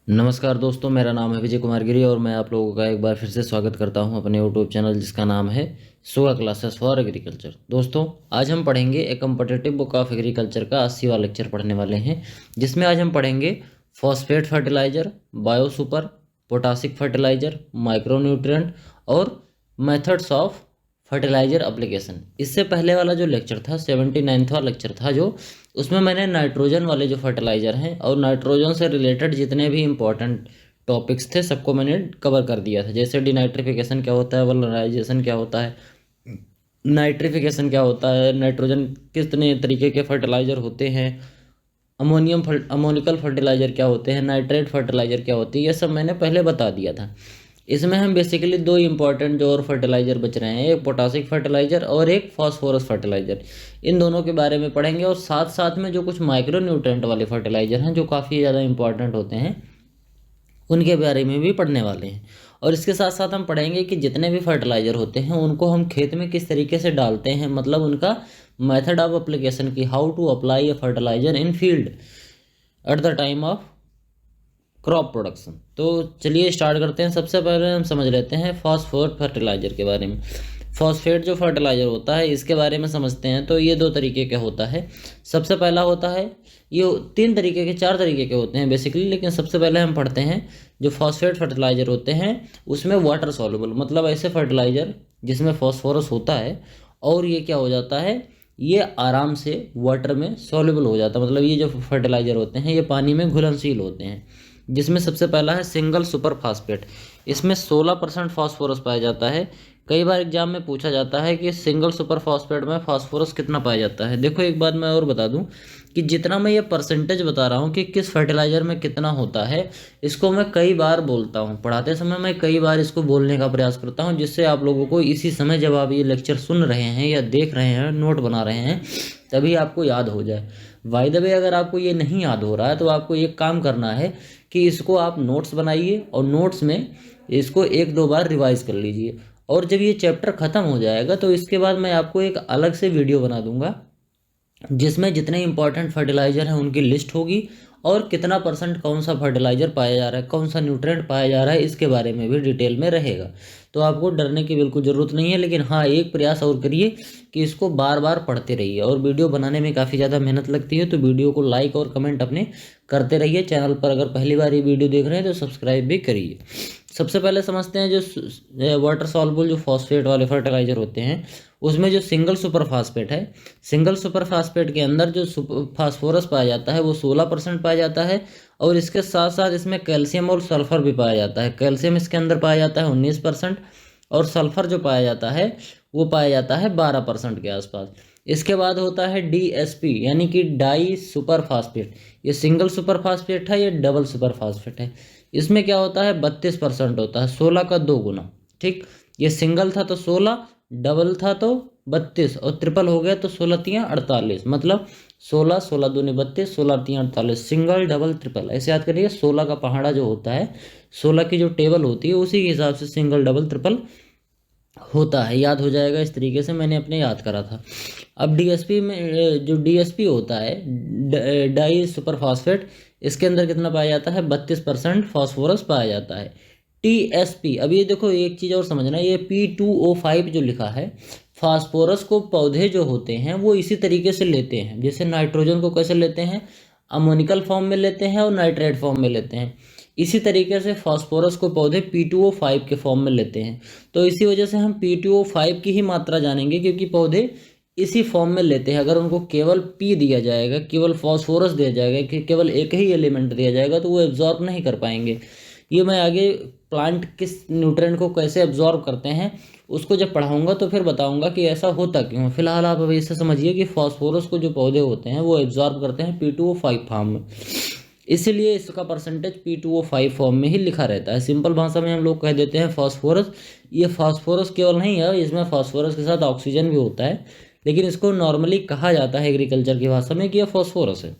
नमस्कार दोस्तों, मेरा नाम है विजय कुमार गिरी और मैं आप लोगों का एक बार फिर से स्वागत करता हूं अपने यूट्यूब चैनल जिसका नाम है सुगा क्लासेस फॉर एग्रीकल्चर। दोस्तों, आज हम पढ़ेंगे ए कम्पिटिटिव बुक ऑफ एग्रीकल्चर का 80वां लेक्चर पढ़ने वाले हैं, जिसमें आज हम पढ़ेंगे phosphate fertiliser, bio super, potassic fertiliser, micronutrient और मेथड्स ऑफ फर्टिलाइजर एप्लीकेशन। इससे पहले वाला जो लेक्चर था 79वां लेक्चर था, जो उसमें मैंने नाइट्रोजन वाले जो फर्टिलाइज़र हैं और नाइट्रोजन से रिलेटेड जितने भी इम्पोर्टेंट टॉपिक्स थे सबको मैंने कवर कर दिया था। जैसे डिनाइट्रिफिकेशन क्या होता है, वल्कनाइजेशन क्या होता है, नाइट्रिफिकेशन क्या होता है, नाइट्रोजन कितने तरीके के फर्टिलाइज़र होते हैं, अमोनिकल फर्टिलाइज़र क्या होते हैं, नाइट्रेट फर्टिलाइज़र क्या होती है, ये सब मैंने पहले बता दिया था। इसमें हम बेसिकली दो इंपॉर्टेंट जो और फर्टिलाइज़र बच रहे हैं, एक पोटासिक फर्टिलाइज़र और एक फॉस्फोरस फर्टिलाइज़र। इन दोनों के बारे में पढ़ेंगे और साथ साथ में जो कुछ माइक्रो न्यूट्रेंट वाले फर्टिलाइज़र हैं जो काफ़ी ज़्यादा इंपॉर्टेंट होते हैं उनके बारे में भी पढ़ने वाले हैं। और इसके साथ साथ हम पढ़ेंगे कि जितने भी फर्टिलाइज़र होते हैं उनको हम खेत में किस तरीके से डालते हैं, मतलब उनका मेथड ऑफ एप्लीकेशन की, how to apply a fertiliser in field at the time of crop production. तो चलिए स्टार्ट करते हैं। सबसे पहले हम समझ लेते हैं फॉस्फेट फर्टिलाइज़र के बारे में। फॉस्फेट जो फर्टिलाइज़र होता है इसके बारे में समझते हैं। तो ये दो तरीके का होता है। सबसे पहला होता है, ये चार तरीके के होते हैं बेसिकली, लेकिन सबसे पहले हम पढ़ते हैं जो फॉस्फेट फर्टिलाइज़र होते हैं उसमें वाटर सॉल्युबल, मतलब ऐसे फर्टिलाइज़र जिसमें फॉस्फोरस होता है और ये क्या हो जाता है, ये आराम से वाटर में सॉल्युबल हो जाता है। मतलब ये जो फर्टिलाइज़र होते हैं ये पानी में घुलनशील होते हैं। जिसमें सबसे पहला है सिंगल सुपर फास्फेट। इसमें 16% फास्फोरस पाया जाता है। कई बार एग्जाम में पूछा जाता है कि सिंगल सुपर फास्फेट में फास्फोरस कितना पाया जाता है। देखो, एक बात मैं और बता दूं कि जितना मैं ये परसेंटेज बता रहा हूँ कि किस फर्टिलाइज़र में कितना होता है, इसको मैं कई बार बोलता हूँ पढ़ाते समय, मैं कई बार इसको बोलने का प्रयास करता हूँ, जिससे आप लोगों को इसी समय जब आप ये लेक्चर सुन रहे हैं या देख रहे हैं, नोट बना रहे हैं, तभी आपको याद हो जाए। बाय द वे, अगर आपको ये नहीं याद हो रहा है तो आपको एक काम करना है कि इसको आप नोट्स बनाइए और नोट्स में इसको एक दो बार रिवाइज कर लीजिए। और जब ये चैप्टर ख़त्म हो जाएगा तो इसके बाद मैं आपको एक अलग से वीडियो बना दूंगा जिसमें जितने इंपॉर्टेंट फर्टिलाइज़र हैं उनकी लिस्ट होगी और कितना परसेंट कौन सा फर्टिलाइज़र पाया जा रहा है, कौन सा न्यूट्रिएंट पाया जा रहा है, इसके बारे में भी डिटेल में रहेगा। तो आपको डरने की बिल्कुल ज़रूरत नहीं है। लेकिन हाँ, एक प्रयास और करिए कि इसको बार बार पढ़ते रहिए। और वीडियो बनाने में काफ़ी ज़्यादा मेहनत लगती है, तो वीडियो को लाइक और कमेंट अपने करते रहिए। चैनल पर अगर पहली बार ये वीडियो देख रहे हैं तो सब्सक्राइब भी करिए। सबसे पहले समझते हैं जो वाटर सॉल्युबल जो फॉस्फेट वाले फर्टिलाइज़र होते हैं उसमें जो सिंगल सुपर फास्फेट है, सिंगल सुपर फास्फेट के अंदर जो फास्फोरस पाया जाता है वो 16% पाया जाता है। और इसके साथ साथ इसमें कैल्शियम और सल्फर भी पाया जाता है। कैल्शियम इसके अंदर पाया जाता है 19% और सल्फर जो पाया जाता है वो पाया जाता है 12% के आसपास। इसके बाद होता है DSP यानी कि डाई सुपर फास्फेट। ये सिंगल सुपर फास्फेट है, ये डबल सुपर फास्फेट है। इसमें क्या होता है, 32% होता है, 16 का 2 गुना। ठीक, ये सिंगल था तो 16, डबल था तो 32 और ट्रिपल हो गया तो 16 तियाँ 48, मतलब 16, 16 दूनी 32, 16 तियाँ 48। सिंगल, डबल, ट्रिपल ऐसे याद करिए। 16 का पहाड़ा जो होता है, 16 की जो टेबल होती है उसी के हिसाब से सिंगल, डबल, ट्रिपल होता है। याद हो जाएगा इस तरीके से, मैंने अपने याद करा था। अब DSP में जो DSP होता है, डाई सुपर फास्फेट, इसके अंदर कितना पाया जाता है, 32% फास्फोरस पाया जाता है। TSP, अब ये देखो एक चीज़ और समझना, ये P2O5 जो लिखा है, फास्फोरस को पौधे जो होते हैं वो इसी तरीके से लेते हैं। जैसे नाइट्रोजन को कैसे लेते हैं, अमोनिकल फॉर्म में लेते हैं और नाइट्रेट फॉर्म में लेते हैं, इसी तरीके से फास्फोरस को पौधे P2O5 के फॉर्म में लेते हैं। तो इसी वजह से हम P2O5 की ही मात्रा जानेंगे, क्योंकि पौधे इसी फॉर्म में लेते हैं। अगर उनको केवल P दिया जाएगा, केवल फास्फोरस दिया जाएगा, कि केवल एक ही एलिमेंट दिया जाएगा, तो वो एब्जॉर्ब नहीं कर पाएंगे। ये मैं आगे प्लांट किस न्यूट्रिएंट को कैसे एब्जॉर्ब करते हैं उसको जब पढ़ाऊंगा तो फिर बताऊंगा कि ऐसा होता क्यों है। फिलहाल आप अभी इससे समझिए कि फास्फोरस को जो पौधे होते हैं वो एब्जॉर्ब करते हैं P2O5 फॉर्म में, इसीलिए इसका परसेंटेज P2O5 फॉर्म में ही लिखा रहता है। सिंपल भाषा में हम लोग कह देते हैं फास्फोरस। ये फास्फोरस केवल नहीं है, इसमें फास्फोरस के साथ ऑक्सीजन भी होता है, लेकिन इसको नॉर्मली कहा जाता है एग्रीकल्चर की भाषा में कि यह फास्फोरस है।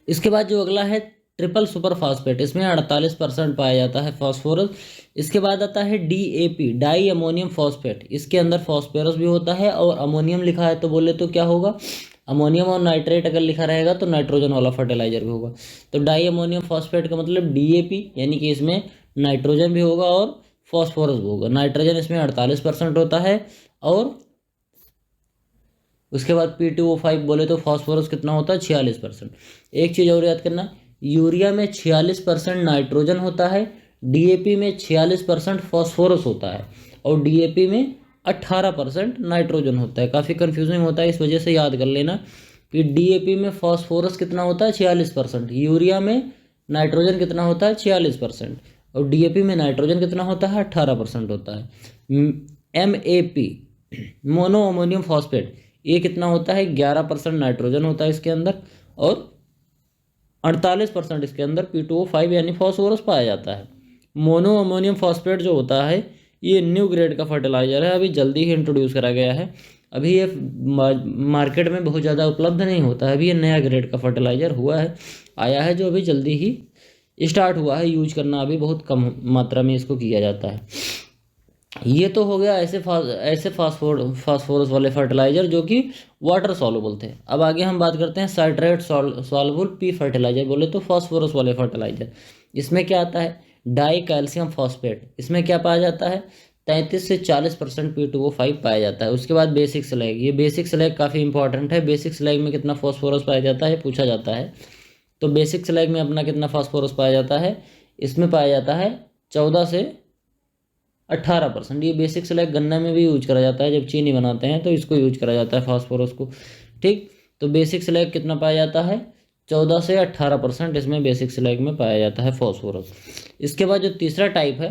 इसके बाद जो अगला है ट्रिपल सुपर फास्फेट, इसमें 48% पाया जाता है फास्फोरस। इसके बाद आता है DAP, डाई अमोनियम फॉस्फेट। इसके अंदर फास्फोरस भी होता है और अमोनियम लिखा है, तो बोले तो क्या होगा, अमोनियम और नाइट्रेट अगर लिखा रहेगा तो नाइट्रोजन वाला फर्टिलाइजर भी होगा। तो डाई अमोनियम फॉस्फेट का मतलब DAP, यानी कि इसमें नाइट्रोजन भी होगा और फॉस्फोरस भी होगा। नाइट्रोजन इसमें 48% होता है और उसके बाद P2O5 बोले तो फॉस्फोरस कितना होता है 46%। एक चीज़ और याद करना, यूरिया में 46% नाइट्रोजन होता है, DAP में 46% फॉस्फोरस होता है और DAP में 18% नाइट्रोजन होता है। काफ़ी कन्फ्यूजिंग होता है, इस वजह से याद कर लेना कि DAP में फॉस्फोरस कितना होता है 46%, यूरिया में नाइट्रोजन कितना होता है 46% और DAP में नाइट्रोजन कितना होता है 18% होता है। MAP मोनो अमोनियम फॉस्फेट, ये कितना होता है 11% नाइट्रोजन होता है इसके अंदर और 48% इसके अंदर P2O5 यानी फॉस्फोरस पाया जाता है। मोनो अमोनियम फॉस्फेट जो होता है ये न्यू ग्रेड का फर्टिलाइजर है, अभी जल्दी ही इंट्रोड्यूस करा गया है। अभी ये मार्केट में बहुत ज़्यादा उपलब्ध नहीं होता है, अभी ये नया ग्रेड का फर्टिलाइजर हुआ है, आया है, जो अभी जल्दी ही स्टार्ट हुआ है यूज करना, अभी बहुत कम मात्रा में इसको किया जाता है। ये तो हो गया ऐसे फास्फोरस वाले फर्टिलाइजर जो कि वाटर सॉल्युबल थे। अब आगे हम बात करते हैं साइट्रेट सॉल्युबल पी फर्टिलाइजर, बोले तो फास्फोरस वाले फर्टिलाइजर। इसमें क्या आता है डाई कैल्शियम फॉस्फेट, इसमें क्या पाया जाता है 33 से 40% P2O5 पाया जाता है। उसके बाद बेसिक स्लैग, ये बेसिक स्लैग काफ़ी इंपॉर्टेंट है। बेसिक स्लैग में कितना फॉस्फोरस पाया जाता है पूछा जाता है, तो बेसिक स्लैग में अपना कितना फॉस्फोरस पाया जाता है, इसमें पाया जाता है 14 से 18%। ये बेसिक स्लैग गन्ना में भी यूज करा जाता है, जब चीनी बनाते हैं तो इसको यूज करा जाता है फास्फोरस को, ठीक। तो बेसिक स्लैग कितना पाया जाता है 14 से 18% इसमें बेसिक स्लैग में पाया जाता है फॉस्फोरस। इसके बाद जो तीसरा टाइप है,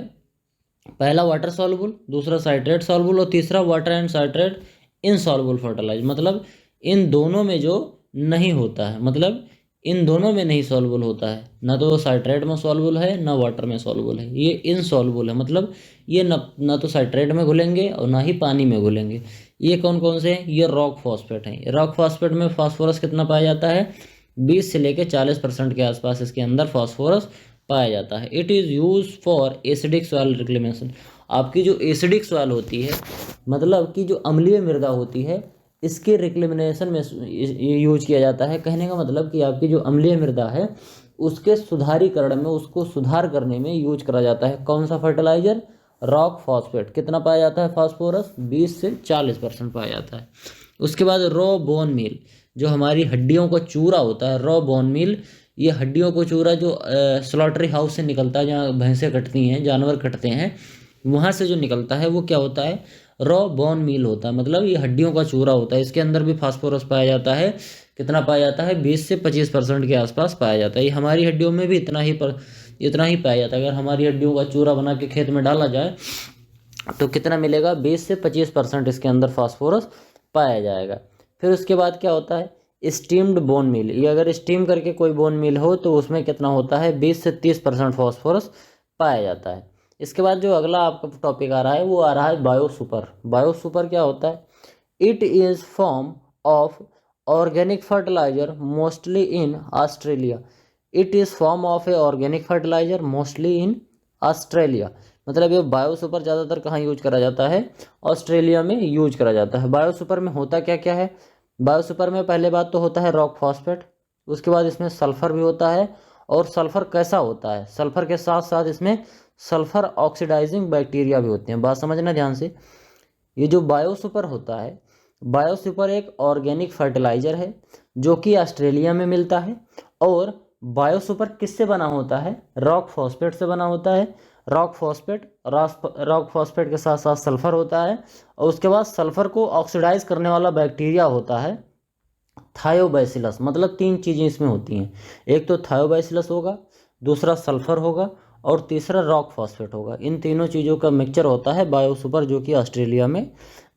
पहला वाटर सॉल्युबल, दूसरा साइट्रेट सॉल्युबल और तीसरा water and citrate insoluble fertiliser. मतलब इन दोनों में जो नहीं होता है, मतलब इन दोनों में नहीं सॉल्युबल होता है, ना तो साइट्रेट में सॉल्युबल है ना वाटर में सॉल्युबल है, ये इनसॉल्युबल है। मतलब ये ना तो साइट्रेट में घुलेंगे और ना ही पानी में घुलेंगे। ये कौन कौन से हैं, ये रॉक फॉस्फेट हैं। रॉक फॉस्फेट में फास्फोरस कितना पाया जाता है 20 से लेकर 40% के आसपास इसके अंदर फास्फोरस पाया जाता है। It is use for acidic soil reclamation. आपकी जो एसिडिक सॉइल होती है, मतलब कि जो अम्लीय मृदा होती है, इसके रिक्लेमिनेशन में यूज किया जाता है। कहने का मतलब कि आपकी जो अम्लीय मृदा है उसके सुधारीकरण में, उसको सुधार करने में यूज करा जाता है कौन सा फर्टिलाइजर, रॉक फॉस्फेट। कितना पाया जाता है फास्फोरस 20 से 40% पाया जाता है। उसके बाद रॉ बोन मील, जो हमारी हड्डियों का चूरा होता है, रॉ बोन मील, ये हड्डियों को चूरा जो स्लॉटरी हाउस से निकलता है, जहाँ भैंसें कटती हैं, जानवर कटते हैं, वहाँ से जो निकलता है वो क्या होता है रॉ बोन मील होता है। मतलब ये हड्डियों का चूरा होता है, इसके अंदर भी फास्फोरस पाया जाता है। कितना पाया जाता है 20 से 25% के आसपास पाया जाता है। ये हमारी हड्डियों में भी इतना ही पाया जाता है। अगर हमारी हड्डियों का चूरा बना के खेत में डाला जाए तो कितना मिलेगा 20 से 25% इसके अंदर फास्फोरस पाया जाएगा। फिर उसके बाद क्या होता है स्टीम्ड बोन मील। ये अगर स्टीम करके कोई बोन मील हो तो उसमें कितना होता है 20 से 30% फास्फोरस पाया जाता है। इसके बाद जो अगला आपका टॉपिक आ रहा है वो आ रहा है बायोसुपर। बायोसुपर क्या होता है, it is form of organic fertiliser mostly in Australia. It is form of a organic fertiliser mostly in Australia. मतलब ये बायोसुपर ज़्यादातर कहाँ यूज करा जाता है, ऑस्ट्रेलिया में यूज करा जाता है। बायोसुपर में होता क्या क्या है, बायोसुपर में पहले बात तो होता है रॉक फॉस्फेट, उसके बाद इसमें सल्फर भी होता है। और सल्फर कैसा होता है, सल्फर के साथ साथ इसमें सल्फर ऑक्सीडाइजिंग बैक्टीरिया भी होते हैं। बात समझना ध्यान से। ये जो बायोसुपर होता है, बायोसुपर एक ऑर्गेनिक फर्टिलाइजर है जो कि ऑस्ट्रेलिया में मिलता है। और बायोसुपर किससे बना होता है, रॉक फॉस्फेट से बना होता है। रॉक फॉस्फेट के साथ साथ सल्फर होता है और उसके बाद सल्फर को ऑक्सीडाइज करने वाला बैक्टीरिया होता है थायोबैसिलस। मतलब 3 चीज़ें इसमें होती हैं, एक तो थायोबैसिलस होगा, दूसरा सल्फर होगा और तीसरा रॉक फॉस्फेट होगा। इन तीनों चीज़ों का मिक्सचर होता है बायोसुपर जो कि ऑस्ट्रेलिया में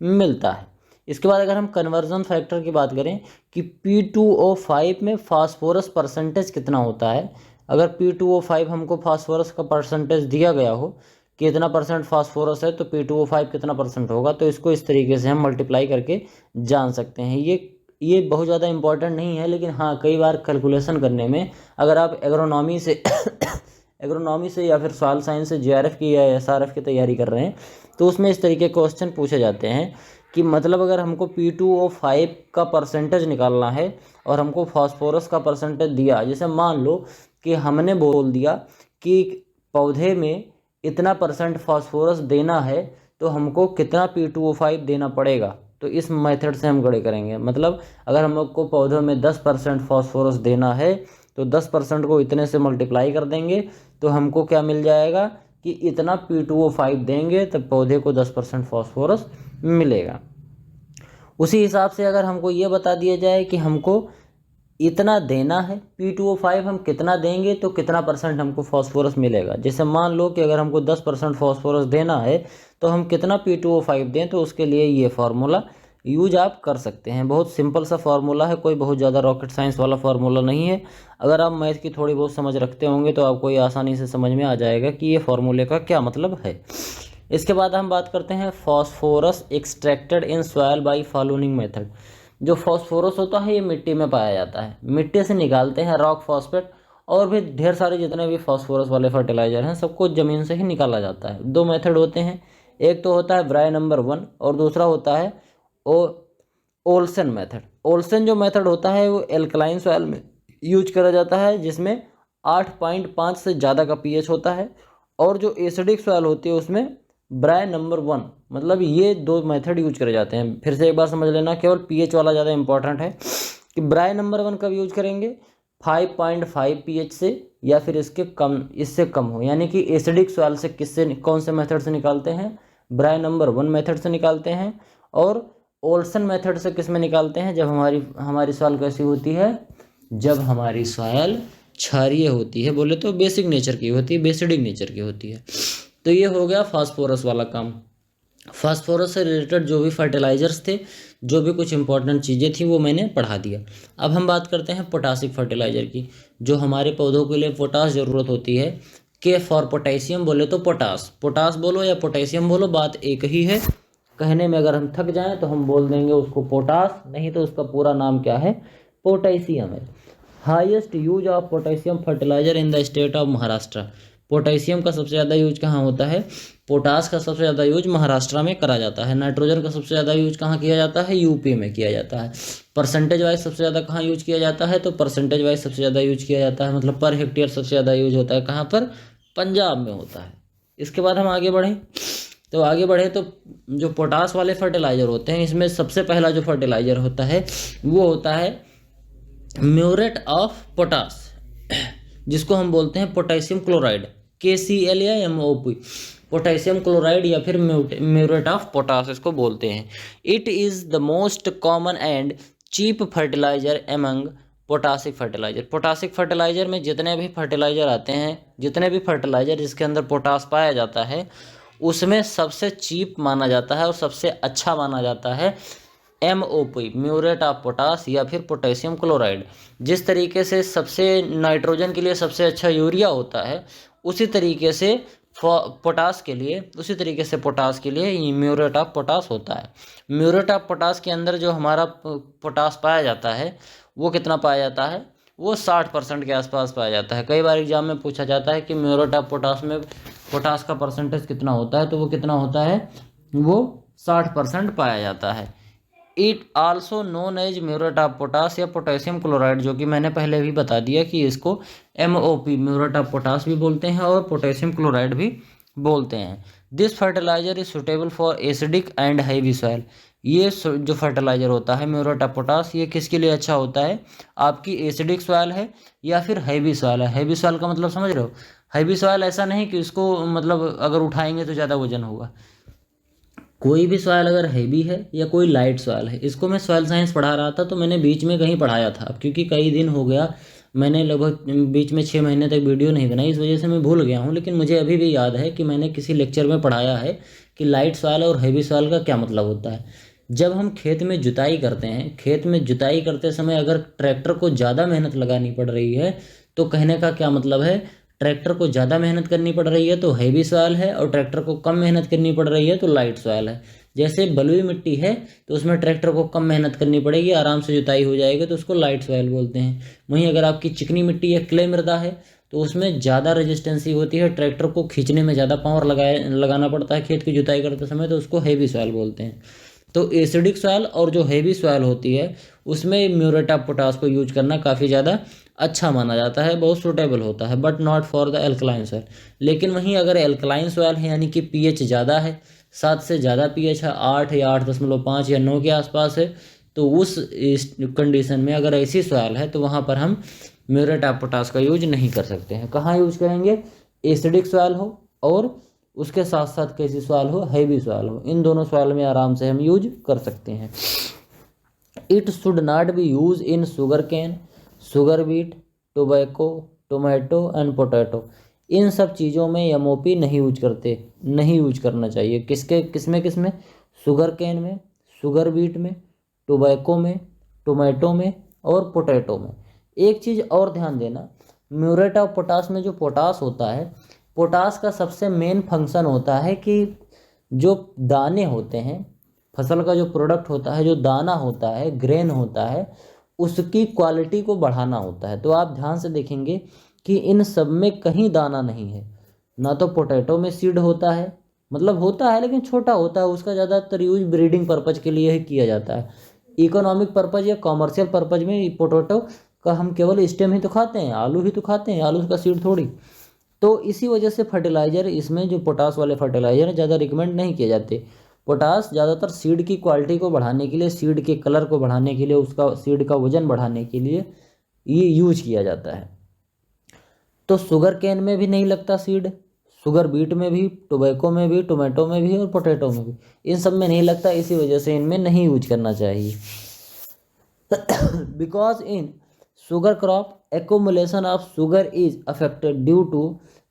मिलता है। इसके बाद अगर हम कन्वर्जन फैक्टर की बात करें कि P2O5 में फास्फोरस परसेंटेज कितना होता है, अगर P2O5 हमको फास्फोरस का परसेंटेज दिया गया हो कि इतना परसेंट फास्फोरस है तो P2O5 कितना परसेंट होगा, तो इसको इस तरीके से हम मल्टीप्लाई करके जान सकते हैं। ये बहुत ज़्यादा इंपॉर्टेंट नहीं है, लेकिन हाँ कई बार कैलकुलेशन करने में अगर आप एग्रोनॉमी से एग्रोनॉमी से या फिर सॉइल साइंस से JRF की या SRF की तैयारी कर रहे हैं तो उसमें इस तरीके के क्वेश्चन पूछे जाते हैं कि मतलब अगर हमको P2O5 का परसेंटेज निकालना है और हमको फास्फोरस का परसेंटेज दिया, जैसे मान लो कि हमने बोल दिया कि पौधे में इतना % फास्फोरस देना है, तो हमको कितना P2O5 देना पड़ेगा। तो इस मेथड से हम गणना करेंगे। मतलब अगर हमको पौधों में 10% फास्फोरस देना है तो 10% को इतने से मल्टीप्लाई कर देंगे, तो हमको क्या मिल जाएगा कि इतना P2O5 देंगे तब पौधे को 10% फास्फोरस मिलेगा। उसी हिसाब से अगर हमको ये बता दिया जाए कि हमको इतना देना है, P2O5 हम कितना देंगे तो कितना % हमको फास्फोरस मिलेगा। जैसे मान लो कि अगर हमको 10% फास्फोरस देना है तो हम कितना P2O5 दें, तो उसके लिए ये फार्मूला यूज आप कर सकते हैं। बहुत सिंपल सा फार्मूला है, कोई बहुत ज़्यादा रॉकेट साइंस वाला फार्मूला नहीं है। अगर आप मैथ की थोड़ी बहुत समझ रखते होंगे तो आपको ये आसानी से समझ में आ जाएगा कि ये फार्मूले का क्या मतलब है। इसके बाद हम बात करते हैं phosphorus extracted in soil by following method. जो फास्फोरस होता है ये मिट्टी में पाया जाता है, मिट्टी से निकालते हैं रॉक फॉस्फेट, और भी ढेर सारे जितने भी फास्फोरस वाले फर्टिलाइजर हैं सबको ज़मीन से ही निकाला जाता है। 2 मेथड होते हैं, एक तो होता है ब्राय नंबर 1 और दूसरा होता है ओल्सन मेथड। ओल्सन जो मेथड होता है वो एल्कलाइन सॉइल में यूज करा जाता है जिसमें 8.5 से ज़्यादा का pH होता है, और जो एसिडिक सॉइल होती है उसमें ब्राय नंबर 1। मतलब ये 2 मेथड यूज करे जाते हैं। फिर से एक बार समझ लेना, केवल pH वाला ज़्यादा इंपॉर्टेंट है कि ब्राय नंबर 1 कब यूज करेंगे, 5.5 pH से या फिर इससे कम हो, यानी कि एसिडिक सॉइल से कौन से मेथड से निकालते हैं, ब्राय नंबर 1 मेथड से निकालते हैं। और ओल्सन मेथड से किस में निकालते हैं, जब हमारी सॉइल कैसी होती है, जब हमारी सॉइल क्षारीय होती है, बोले तो बेसिक नेचर की होती है, बेसिडिक नेचर की होती है। तो ये हो गया फास्फोरस वाला काम। फास्फोरस से रिलेटेड जो भी फर्टिलाइजर्स थे, जो भी कुछ इंपॉर्टेंट चीज़ें थी वो मैंने पढ़ा दिया। अब हम बात करते हैं पोटासिक फर्टिलाइजर की, जो हमारे पौधों के लिए पोटास ज़रूरत होती है। के फॉर पोटेशियम बोले तो पोटास बोलो या पोटेशियम बोलो, बात एक ही है। कहने में अगर हम थक जाएं तो हम बोल देंगे उसको पोटास, नहीं तो उसका पूरा नाम क्या है, पोटेशियम है। Highest use of potassium fertiliser in the state of Maharashtra. Potassium का सबसे ज़्यादा यूज कहाँ होता है, पोटास का सबसे ज़्यादा यूज महाराष्ट्र में करा जाता है। नाइट्रोजन का सबसे ज़्यादा यूज कहाँ किया जाता है, यूपी में किया जाता है। परसेंटेज वाइज सबसे ज़्यादा कहाँ यूज किया जाता है, तो परसेंटेज वाइज सबसे ज़्यादा यूज किया जाता है, मतलब पर हेक्टेयर सबसे ज़्यादा यूज होता है कहाँ पर, पंजाब में होता है। इसके बाद हम आगे बढ़ें तो जो पोटास वाले फर्टिलाइजर होते हैं, इसमें सबसे पहला जो फर्टिलाइजर होता है वो होता है म्यूरेट ऑफ पोटास, जिसको हम बोलते हैं पोटेशियम क्लोराइड, KCl या MOP, पोटेशियम क्लोराइड या फिर म्यूरेट ऑफ पोटास इसको बोलते हैं। It is the most common and cheap fertiliser among potassic fertiliser. Potassic fertiliser में जितने भी फर्टिलाइजर आते हैं, जितने भी फर्टिलाइजर जिसके अंदर पोटास पाया जाता है, उसमें सबसे चीप माना जाता है और सबसे अच्छा माना जाता है MOP, म्यूरेट ऑफ पोटास या फिर पोटेशियम क्लोराइड। जिस तरीके से सबसे नाइट्रोजन के लिए सबसे अच्छा यूरिया होता है, उसी तरीके से पोटास के लिए म्यूरेट ऑफ पोटास होता है। म्यूरेट ऑफ पोटास के अंदर जो हमारा पोटास पाया जाता है वो कितना पाया जाता है, वो 60% के आसपास पाया जाता है। कई बार एग्जाम में पूछा जाता है कि म्यूरेट ऑफ पोटास में पोटास का परसेंटेज कितना होता है, तो वो कितना होता है, वो 60% पाया जाता है। It also known as muriate of potash या पोटेशियम क्लोराइड, जो कि मैंने पहले भी बता दिया कि इसको MOP म्यूरेट ऑफ पोटास भी बोलते हैं और पोटेशियम क्लोराइड भी बोलते हैं। This fertiliser is suitable for acidic and heavy soil. ये जो फर्टिलाइजर होता है म्यूरेट ऑफ पोटास, ये किसके लिए अच्छा होता है, आपकी एसिडिक सॉइल है या फिर हैवी सॉइल है। हैवी सॉइल का मतलब समझ रहे हो, हैवी सॉइल ऐसा नहीं कि इसको मतलब अगर उठाएंगे तो ज़्यादा वजन होगा। कोई भी सॉइल अगर हैवी है या कोई लाइट सॉइल है, इसको मैं सॉइल साइंस पढ़ा रहा था तो मैंने बीच में कहीं पढ़ाया था। अब क्योंकि कई दिन हो गया, मैंने लगभग बीच में 6 महीने तक वीडियो नहीं बनाई, इस वजह से मैं भूल गया हूँ, लेकिन मुझे अभी भी याद है कि मैंने किसी लेक्चर में पढ़ाया है कि लाइट सॉइल और हैवी सॉइल का क्या मतलब होता है। जब हम खेत में जुताई करते हैं, खेत में जुताई करते समय अगर ट्रैक्टर को ज़्यादा मेहनत लगानी पड़ रही है, तो कहने का क्या मतलब है, ट्रैक्टर को ज़्यादा मेहनत करनी पड़ रही है तो हैवी सॉइल है, और ट्रैक्टर को कम मेहनत करनी पड़ रही है तो लाइट सॉइल है। जैसे बलुई मिट्टी है तो उसमें ट्रैक्टर को कम मेहनत करनी पड़ेगी, आराम से जुताई हो जाएगी, तो उसको लाइट सॉइल बोलते हैं। वहीं अगर आपकी चिकनी मिट्टी या क्ले मृदा है तो उसमें ज़्यादा रेजिस्टेंसी होती है, ट्रैक्टर को खींचने में ज़्यादा पावर लगाना पड़ता है खेत की जुताई करते समय, तो उसको हैवी सॉइल बोलते हैं। तो एसिडिक सॉइल और जो हेवी सॉइल होती है उसमें म्यूरेट ऑफ पोटाश को यूज करना काफ़ी ज़्यादा अच्छा माना जाता है, बहुत सूटेबल होता है, but not for the alkaline soil. लेकिन वहीं अगर एल्कलाइन सॉइल है यानी कि पीएच ज़्यादा है, 7 से ज़्यादा पीएच है, 8 या 8.5 या 9 के आसपास है, तो उस कंडीशन में अगर ऐसी सॉइल है तो वहाँ पर हम म्यूरेट ऑफ पोटाश का यूज नहीं कर सकते हैं। कहाँ यूज करेंगे? एसिडिक सॉइल हो और उसके साथ साथ कैसी सॉइल हो? हैवी सॉइल हो। इन दोनों सॉइल में आराम से हम यूज कर सकते हैं। It should not be use in sugarcane, sugar beet, tobacco, tomato and potato. इन सब चीज़ों में एमओपी नहीं यूज करना चाहिए। किसमें? शुगर कैन में, शुगर बीट में, टोबैको में, टोमेटो में और पोटैटो में। एक चीज़ और ध्यान देना, म्यूरेट ऑफ पोटाश में जो पोटाश होता है, पोटाश का सबसे मेन फंक्शन होता है कि जो दाने होते हैं, फसल का जो प्रोडक्ट होता है, जो दाना होता है, ग्रेन होता है, उसकी क्वालिटी को बढ़ाना होता है। तो आप ध्यान से देखेंगे कि इन सब में कहीं दाना नहीं है। ना तो पोटैटो में सीड होता है, मतलब होता है लेकिन छोटा होता है, उसका ज़्यादातर यूज ब्रीडिंग पर्पज के लिए ही किया जाता है। इकोनॉमिक पर्पज या कॉमर्शियल पर्पज में पोटैटो का हम केवल स्टेम ही तो खाते हैं, आलू ही तो खाते हैं, आलू का सीड थोड़ी। तो इसी वजह से फर्टिलाइज़र, इसमें जो पोटास वाले फर्टिलाइज़र ज़्यादा रिकमेंड नहीं किए जाते। पोटास ज़्यादातर सीड की क्वालिटी को बढ़ाने के लिए, सीड के कलर को बढ़ाने के लिए, उसका सीड का वजन बढ़ाने के लिए ये यूज किया जाता है। तो शुगर केन में भी नहीं लगता सीड, शुगर बीट में भी, टोबैको में भी, टोमेटो में भी और पोटैटो में भी, इन सब में नहीं लगता। इसी वजह से इनमें नहीं यूज करना चाहिए। Because in sugar crop accumulation of sugar is affected due to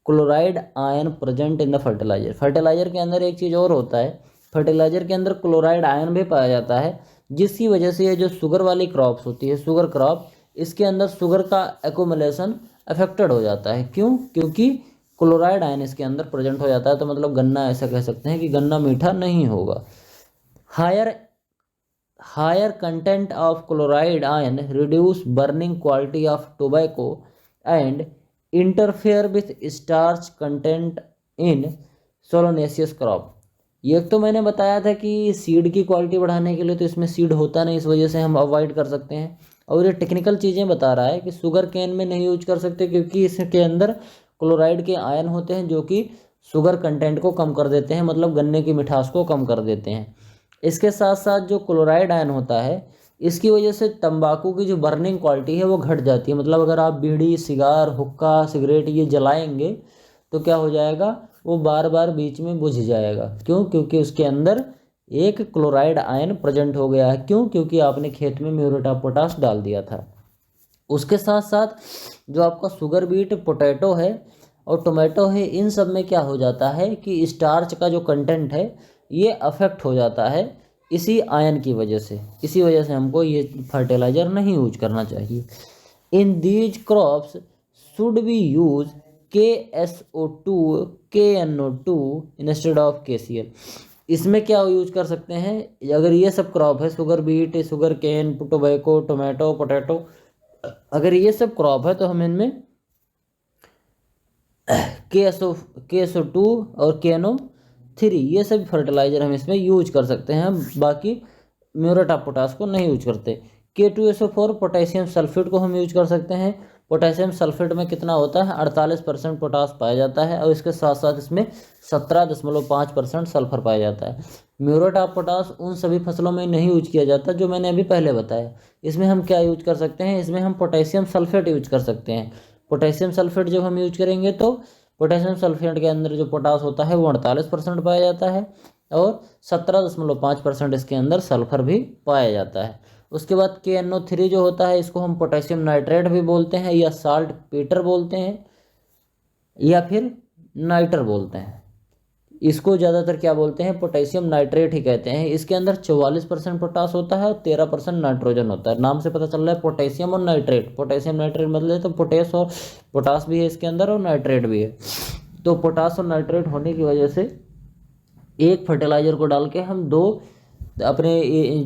chloride ion present in the fertilizer। Fertiliser के अंदर एक चीज़ और होता है, फर्टिलाइजर के अंदर क्लोराइड आयन भी पाया जाता है, जिसकी वजह से ये जो शुगर वाली क्रॉप्स होती है, शुगर क्रॉप, इसके अंदर शुगर का एक्यूमुलेशन अफेक्टेड हो जाता है। क्यों? क्योंकि क्लोराइड आयन इसके अंदर प्रेजेंट हो जाता है। तो मतलब गन्ना, ऐसा कह सकते हैं कि गन्ना मीठा नहीं होगा। Higher content of chloride ion reduce burning quality of tobacco and interfere with starch content in solanaceous crop. ये तो मैंने बताया था कि सीड की क्वालिटी बढ़ाने के लिए तो इसमें सीड होता नहीं, इस वजह से हम अवॉइड कर सकते हैं। और ये टेक्निकल चीज़ें बता रहा है कि शुगर केन में नहीं यूज कर सकते क्योंकि इसके अंदर क्लोराइड के आयन होते हैं जो कि शुगर कंटेंट को कम कर देते हैं, मतलब गन्ने की मिठास को कम कर देते हैं। इसके साथ साथ जो क्लोराइड आयन होता है, इसकी वजह से तंबाकू की जो बर्निंग क्वालिटी है वो घट जाती है। मतलब अगर आप बीड़ी, सिगार, हुक्का, सिगरेट ये जलाएंगे तो क्या हो जाएगा? वो बार बार बीच में बुझ जाएगा। क्यों? क्योंकि उसके अंदर एक क्लोराइड आयन प्रेजेंट हो गया है। क्यों? क्योंकि आपने खेत में म्यूरेट ऑफ पोटाश डाल दिया था। उसके साथ साथ जो आपका शुगर बीट, पोटैटो है और टोमेटो है, इन सब में क्या हो जाता है कि स्टार्च का जो कंटेंट है ये अफेक्ट हो जाता है इसी आयन की वजह से। इसी वजह से हमको ये फर्टिलाइज़र नहीं यूज करना चाहिए। In these crops should be use KSO2, KNO2 instead of KCl। इसमें क्या यूज कर सकते हैं? अगर ये सब क्रॉप है, sugar beet, sugar cane, tobacco, tomato, potato, अगर ये सब क्रॉप है तो हम इनमें KSO2 और KNO3 ये सब फर्टिलाइज़र हम इसमें यूज कर सकते हैं। बाकी म्यूरेट ऑफ पोटाश को नहीं यूज करते। K2SO4 पोटेशियम सल्फेट को हम यूज कर सकते हैं। पोटेशियम सल्फेट में कितना होता है? 48% पोटाश पाया जाता है और इसके साथ साथ इसमें 17.5% सल्फर पाया जाता है। म्यूरेट ऑफ पोटाश उन सभी फसलों में नहीं यूज किया जाता जो मैंने अभी पहले बताया। इसमें हम क्या यूज कर सकते हैं? इसमें हम पोटेशियम सल्फेट यूज कर सकते हैं। पोटेशियम सल्फेट जब हम यूज करेंगे तो पोटेशियम सल्फेट के अंदर जो पोटाश होता है वो 48% पाया जाता है और 17.5% इसके अंदर सल्फर भी पाया जाता है। उसके बाद KNO3 जो होता है, इसको हम पोटेशियम नाइट्रेट भी बोलते हैं या साल्ट पेटर बोलते हैं या फिर नाइटर बोलते हैं। इसको ज़्यादातर क्या बोलते हैं? पोटेशियम नाइट्रेट ही कहते हैं। इसके अंदर 44% पोटाश होता है और 13% नाइट्रोजन होता है। नाम से पता चल रहा है पोटेशियम और नाइट्रेट। पोटेशियम नाइट्रेट मतलब तो पोटेश और पोटाश भी है इसके अंदर और नाइट्रेट भी है। तो पोटाश और नाइट्रेट होने की वजह से एक फर्टिलाइज़र को डाल के हम दो अपने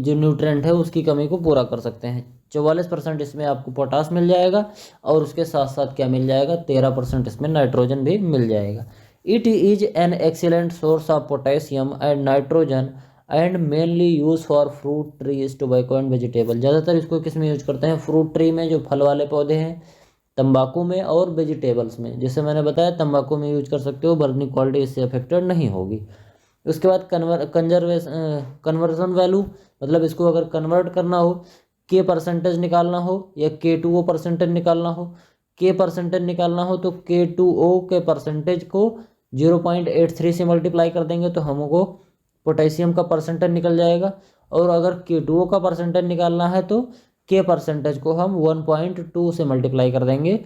जो न्यूट्रेंट है उसकी कमी को पूरा कर सकते हैं। 44% इसमें आपको पोटाश मिल जाएगा और उसके साथ साथ क्या मिल जाएगा? 13% इसमें नाइट्रोजन भी मिल जाएगा। It is an excellent source of potassium and nitrogen and mainly use for fruit trees, tobacco and vegetable. ज़्यादातर इसको किस में यूज करते हैं? फ्रूट ट्री में, जो फल वाले पौधे हैं, तंबाकू में और वेजिटेबल्स में। जैसे मैंने बताया तंबाकू में यूज कर सकते हो, बर्निंग क्वालिटी इससे अफेक्टेड नहीं होगी। उसके बाद कन्वर्जन वैल्यू, मतलब इसको अगर कन्वर्ट करना हो, के परसेंटेज निकालना हो या K2O परसेंटेज निकालना हो। के परसेंटेज निकालना हो तो K2O के परसेंटेज को 0.83 से मल्टीप्लाई कर देंगे तो हमको पोटेशियम का परसेंटेज निकल जाएगा। और अगर K2O का परसेंटेज निकालना है तो के परसेंटेज को हम 1.2 से मल्टीप्लाई कर देंगे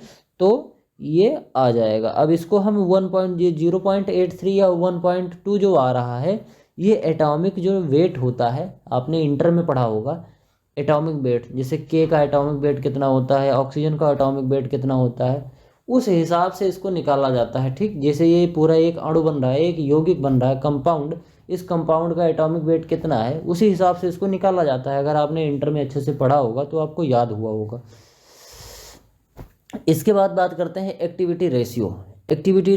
तो ये आ जाएगा। अब इसको हम 0.83 या 1.2 जो आ रहा है, ये एटॉमिक जो वेट होता है, आपने इंटर में पढ़ा होगा एटॉमिक वेट, जैसे के का एटॉमिक वेट कितना होता है, ऑक्सीजन का एटॉमिक वेट कितना होता है, उस हिसाब से इसको निकाला जाता है। ठीक, जैसे ये पूरा एक अणु बन रहा है, एक यौगिक बन रहा है, कंपाउंड, इस कंपाउंड का एटॉमिक वेट कितना है, उसी हिसाब से इसको निकाला जाता है। अगर आपने इंटर में अच्छे से पढ़ा होगा तो आपको याद हुआ होगा। इसके बाद बात करते हैं एक्टिविटी रेशियो। एक्टिविटी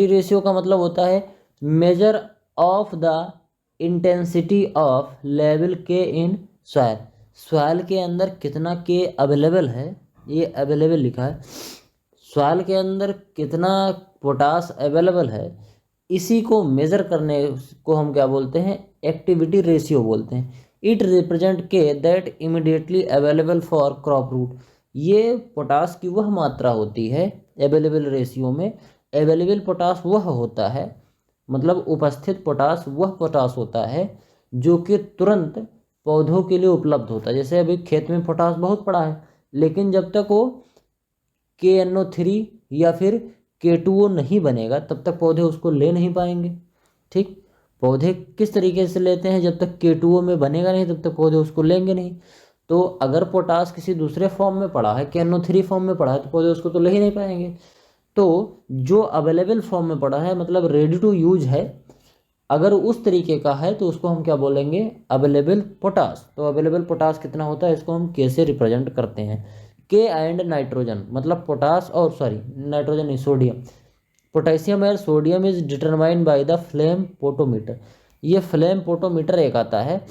रेशियो का मतलब होता है measure of the intensity of level के इन सॉइल। सॉइल के अंदर कितना के अवेलेबल है, ये अवेलेबल लिखा है, सॉइल के अंदर कितना पोटास अवेलेबल है, इसी को मेज़र करने को हम क्या बोलते हैं? एक्टिविटी रेशियो बोलते हैं। It represent K that immediately available for crop root. ये पोटास की वह मात्रा होती है, अवेलेबल रेशियो में अवेलेबल पोटास वह होता है, मतलब उपस्थित पोटास वह पोटास होता है जो कि तुरंत पौधों के लिए उपलब्ध होता है। जैसे अभी खेत में पोटास बहुत पड़ा है, लेकिन जब तक वो KNO3 या फिर K2O नहीं बनेगा तब तक पौधे उसको ले नहीं पाएंगे। ठीक, पौधे किस तरीके से लेते हैं? जब तक K2O में बनेगा नहीं तब तक पौधे उसको लेंगे नहीं। तो अगर पोटास किसी दूसरे फॉर्म में पड़ा है, KNO3 फॉर्म में पड़ा है, तो पौधे उसको तो ले ही नहीं पाएंगे। तो जो अवेलेबल फॉर्म में पड़ा है, मतलब रेडी टू यूज है, अगर उस तरीके का है तो उसको हम क्या बोलेंगे? Available potash. तो अवेलेबल पोटास कितना होता है, इसको हम के से रिप्रेजेंट करते हैं। के एंड नाइट्रोजन, मतलब पोटास और नाइट्रोजन नहीं, सोडियम, पोटेशियम और sodium is determined by the flame potometer. ये फ्लेम पोटोमीटर एक आता है,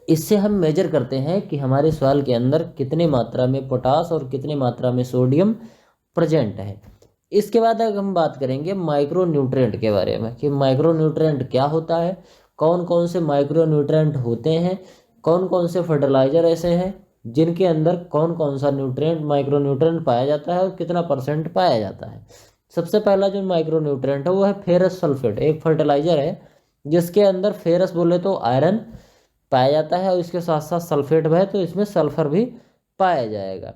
इससे हम मेजर करते हैं कि हमारे सॉइल के अंदर कितनी मात्रा में पोटास और कितनी मात्रा में सोडियम प्रेजेंट है। इसके बाद अगर हम बात करेंगे माइक्रो न्यूट्रिएंट के बारे में कि माइक्रो न्यूट्रिएंट क्या होता है, कौन कौन से माइक्रो न्यूट्रिएंट होते हैं, कौन कौन से फर्टिलाइजर ऐसे हैं जिनके अंदर कौन कौन सा न्यूट्रिएंट, माइक्रो न्यूट्रिएंट पाया जाता है और कितना % पाया जाता है। सबसे पहला जो माइक्रो न्यूट्रिएंट है वो है फेरस सल्फेट। एक फर्टिलाइजर है जिसके अंदर फेरस बोले तो आयरन पाया जाता है और इसके साथ साथ सल्फेट है, तो इसमें सल्फर भी पाया जाएगा।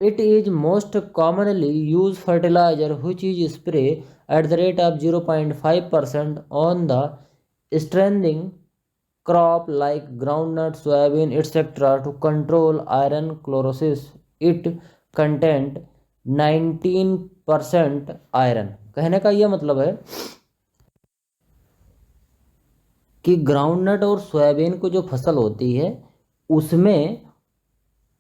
It is most commonly use fertiliser which is spray at the rate of 0.5% on the strengthening crop like groundnut, soybean etcetera to control iron chlorosis. It content 19% iron. कहने का यह मतलब है कि ग्राउंडनट और सोयाबीन को जो फसल होती है उसमें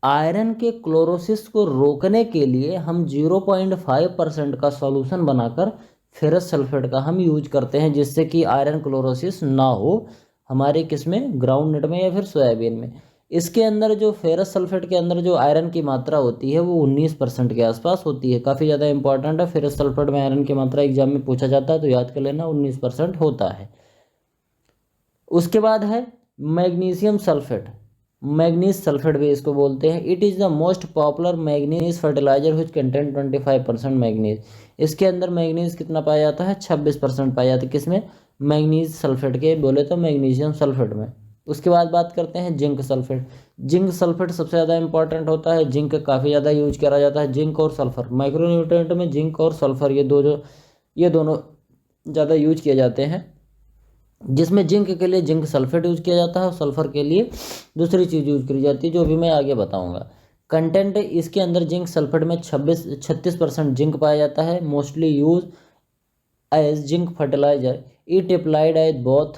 आयरन के क्लोरोसिस को रोकने के लिए हम 0.5% का सॉल्यूशन बनाकर फेरस सल्फेट का हम यूज करते हैं, जिससे कि आयरन क्लोरोसिस ना हो हमारे किसमें? ग्राउंडनट में या फिर सोयाबीन में। इसके अंदर जो फेरस सल्फेट के अंदर जो आयरन की मात्रा होती है वो 19% के आसपास होती है। काफ़ी ज़्यादा इंपॉर्टेंट है, फेरस सल्फेट में आयरन की मात्रा एग्जाम में पूछा जाता है तो याद कर लेना, 19% होता है। उसके बाद है मैग्नीशियम सल्फेट, मैग्नीज सल्फेट भी इसको बोलते हैं। It is the most popular manganese fertiliser which content 25% manganese. इसके अंदर मैग्नीज कितना पाया जाता है? 26% पाया जाता है। किसमें? मैग्नीज सल्फेट के बोले तो मैग्नीशियम सल्फेट में। उसके बाद बात करते हैं जिंक सल्फेट। जिंक सल्फेट सबसे ज़्यादा इंपॉर्टेंट होता है, जिंक काफ़ी ज़्यादा यूज करा जाता है। जिंक और सल्फर माइक्रोन्यूट्रिएंट में जिंक और सल्फर ये दोनों ज़्यादा यूज किए जाते हैं, जिसमें जिंक के लिए जिंक सल्फेट यूज किया जाता है और सल्फर के लिए दूसरी चीज़ यूज करी जाती है जो भी मैं आगे बताऊंगा। कंटेंट इसके अंदर जिंक सल्फेट में 36% जिंक पाया जाता है। Mostly use as zinc fertiliser. It applied as both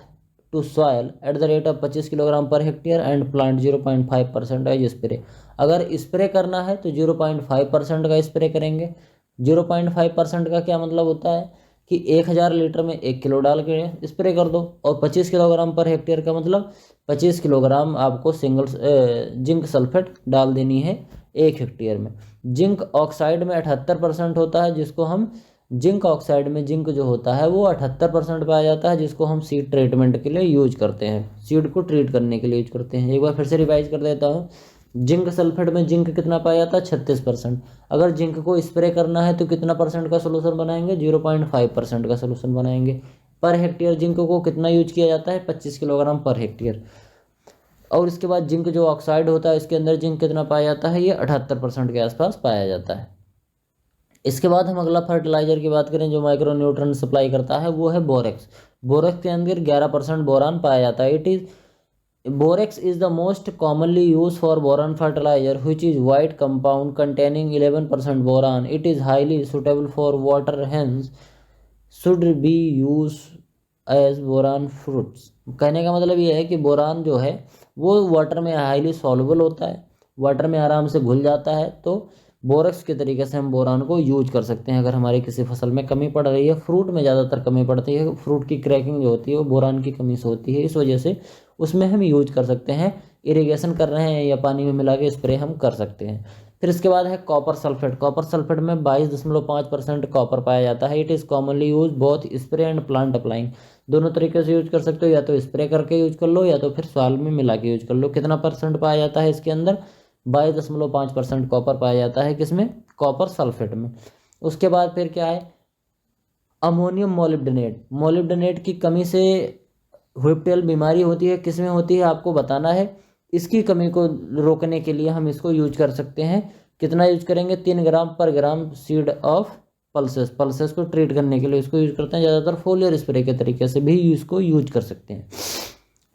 to soil at the rate of 25 kilogram per hectare and plant 0.5% as spray. अगर स्प्रे करना है तो 0.5% का स्प्रे करेंगे। 0.5% का क्या मतलब होता है? कि 1000 लीटर में 1 किलो डाल के स्प्रे कर दो, और 25 किलोग्राम पर हेक्टेयर का मतलब 25 किलोग्राम आपको जिंक सल्फेट डाल देनी है 1 हेक्टेयर में। जिंक ऑक्साइड में 78% होता है, जिसको हम जिंक ऑक्साइड में जिंक जो होता है वो 78% पाया जाता है, जिसको हम सीड ट्रीटमेंट के लिए यूज करते हैं, सीड को ट्रीट करने के लिए यूज करते हैं। एक बार फिर से रिवाइज कर देता हूँ। जिंक सल्फेट में जिंक कितना पाया जाता है? 36%। अगर जिंक को स्प्रे करना है तो कितना परसेंट का सोल्यूशन बनाएंगे? 0.5% का सोल्यूशन बनाएंगे। पर हेक्टेयर जिंक को कितना यूज किया जाता है? 25 किलोग्राम पर हेक्टेयर। और इसके बाद जिंक जो ऑक्साइड होता है, इसके अंदर जिंक कितना पाया जाता है? ये 78% के आसपास पाया जाता है। इसके बाद हम अगला फर्टिलाइजर की बात करें जो माइक्रो न्यूट्रन सप्लाई करता है, वो है बोरेक्स। बोरेक्स के अंदर 11% बोरान पाया जाता है। Borax is the most commonly used for boron fertilizer, which is white compound containing 11% boron. It is highly suitable for water, hence should be used as boron fruits. कहने का मतलब ये है कि बोरान जो है वो वाटर में हाईली सॉल्युबल होता है, वाटर में आराम से घुल जाता है, तो बोरक्स के तरीके से हम बोरान को यूज कर सकते हैं अगर हमारी किसी फसल में कमी पड़ रही है। फ्रूट में ज़्यादातर कमी पड़ती है, फ्रूट की क्रैकिंग जो होती है वो बोरान की कमी से होती है, इस वजह से उसमें हम यूज कर सकते हैं। इरिगेशन कर रहे हैं या पानी में मिला के स्प्रे हम कर सकते हैं। फिर इसके बाद है कॉपर सल्फेट। कॉपर सल्फेट में 22.5% कॉपर पाया जाता है। It is commonly use both spray and plant applying. दोनों तरीके से यूज कर सकते हो, या तो स्प्रे करके यूज कर लो या तो फिर सॉइल में मिला के यूज कर लो। कितना परसेंट पाया जाता है इसके अंदर? 22.5% कॉपर पाया जाता है। किसमें? कॉपर सल्फेट में। उसके बाद फिर क्या है? अमोनियम मोलिब्डेनेट। मोलिब्डेनेट की कमी से व्हिपटेल बीमारी होती है, किसमें होती है आपको बताना है। इसकी कमी को रोकने के लिए हम इसको यूज कर सकते हैं। कितना यूज करेंगे? 3 ग्राम पर ग्राम सीड ऑफ पल्सेस। पल्सेस को ट्रीट करने के लिए इसको यूज करते हैं, ज़्यादातर फोलियर स्प्रे के तरीके से भी इसको यूज कर सकते हैं।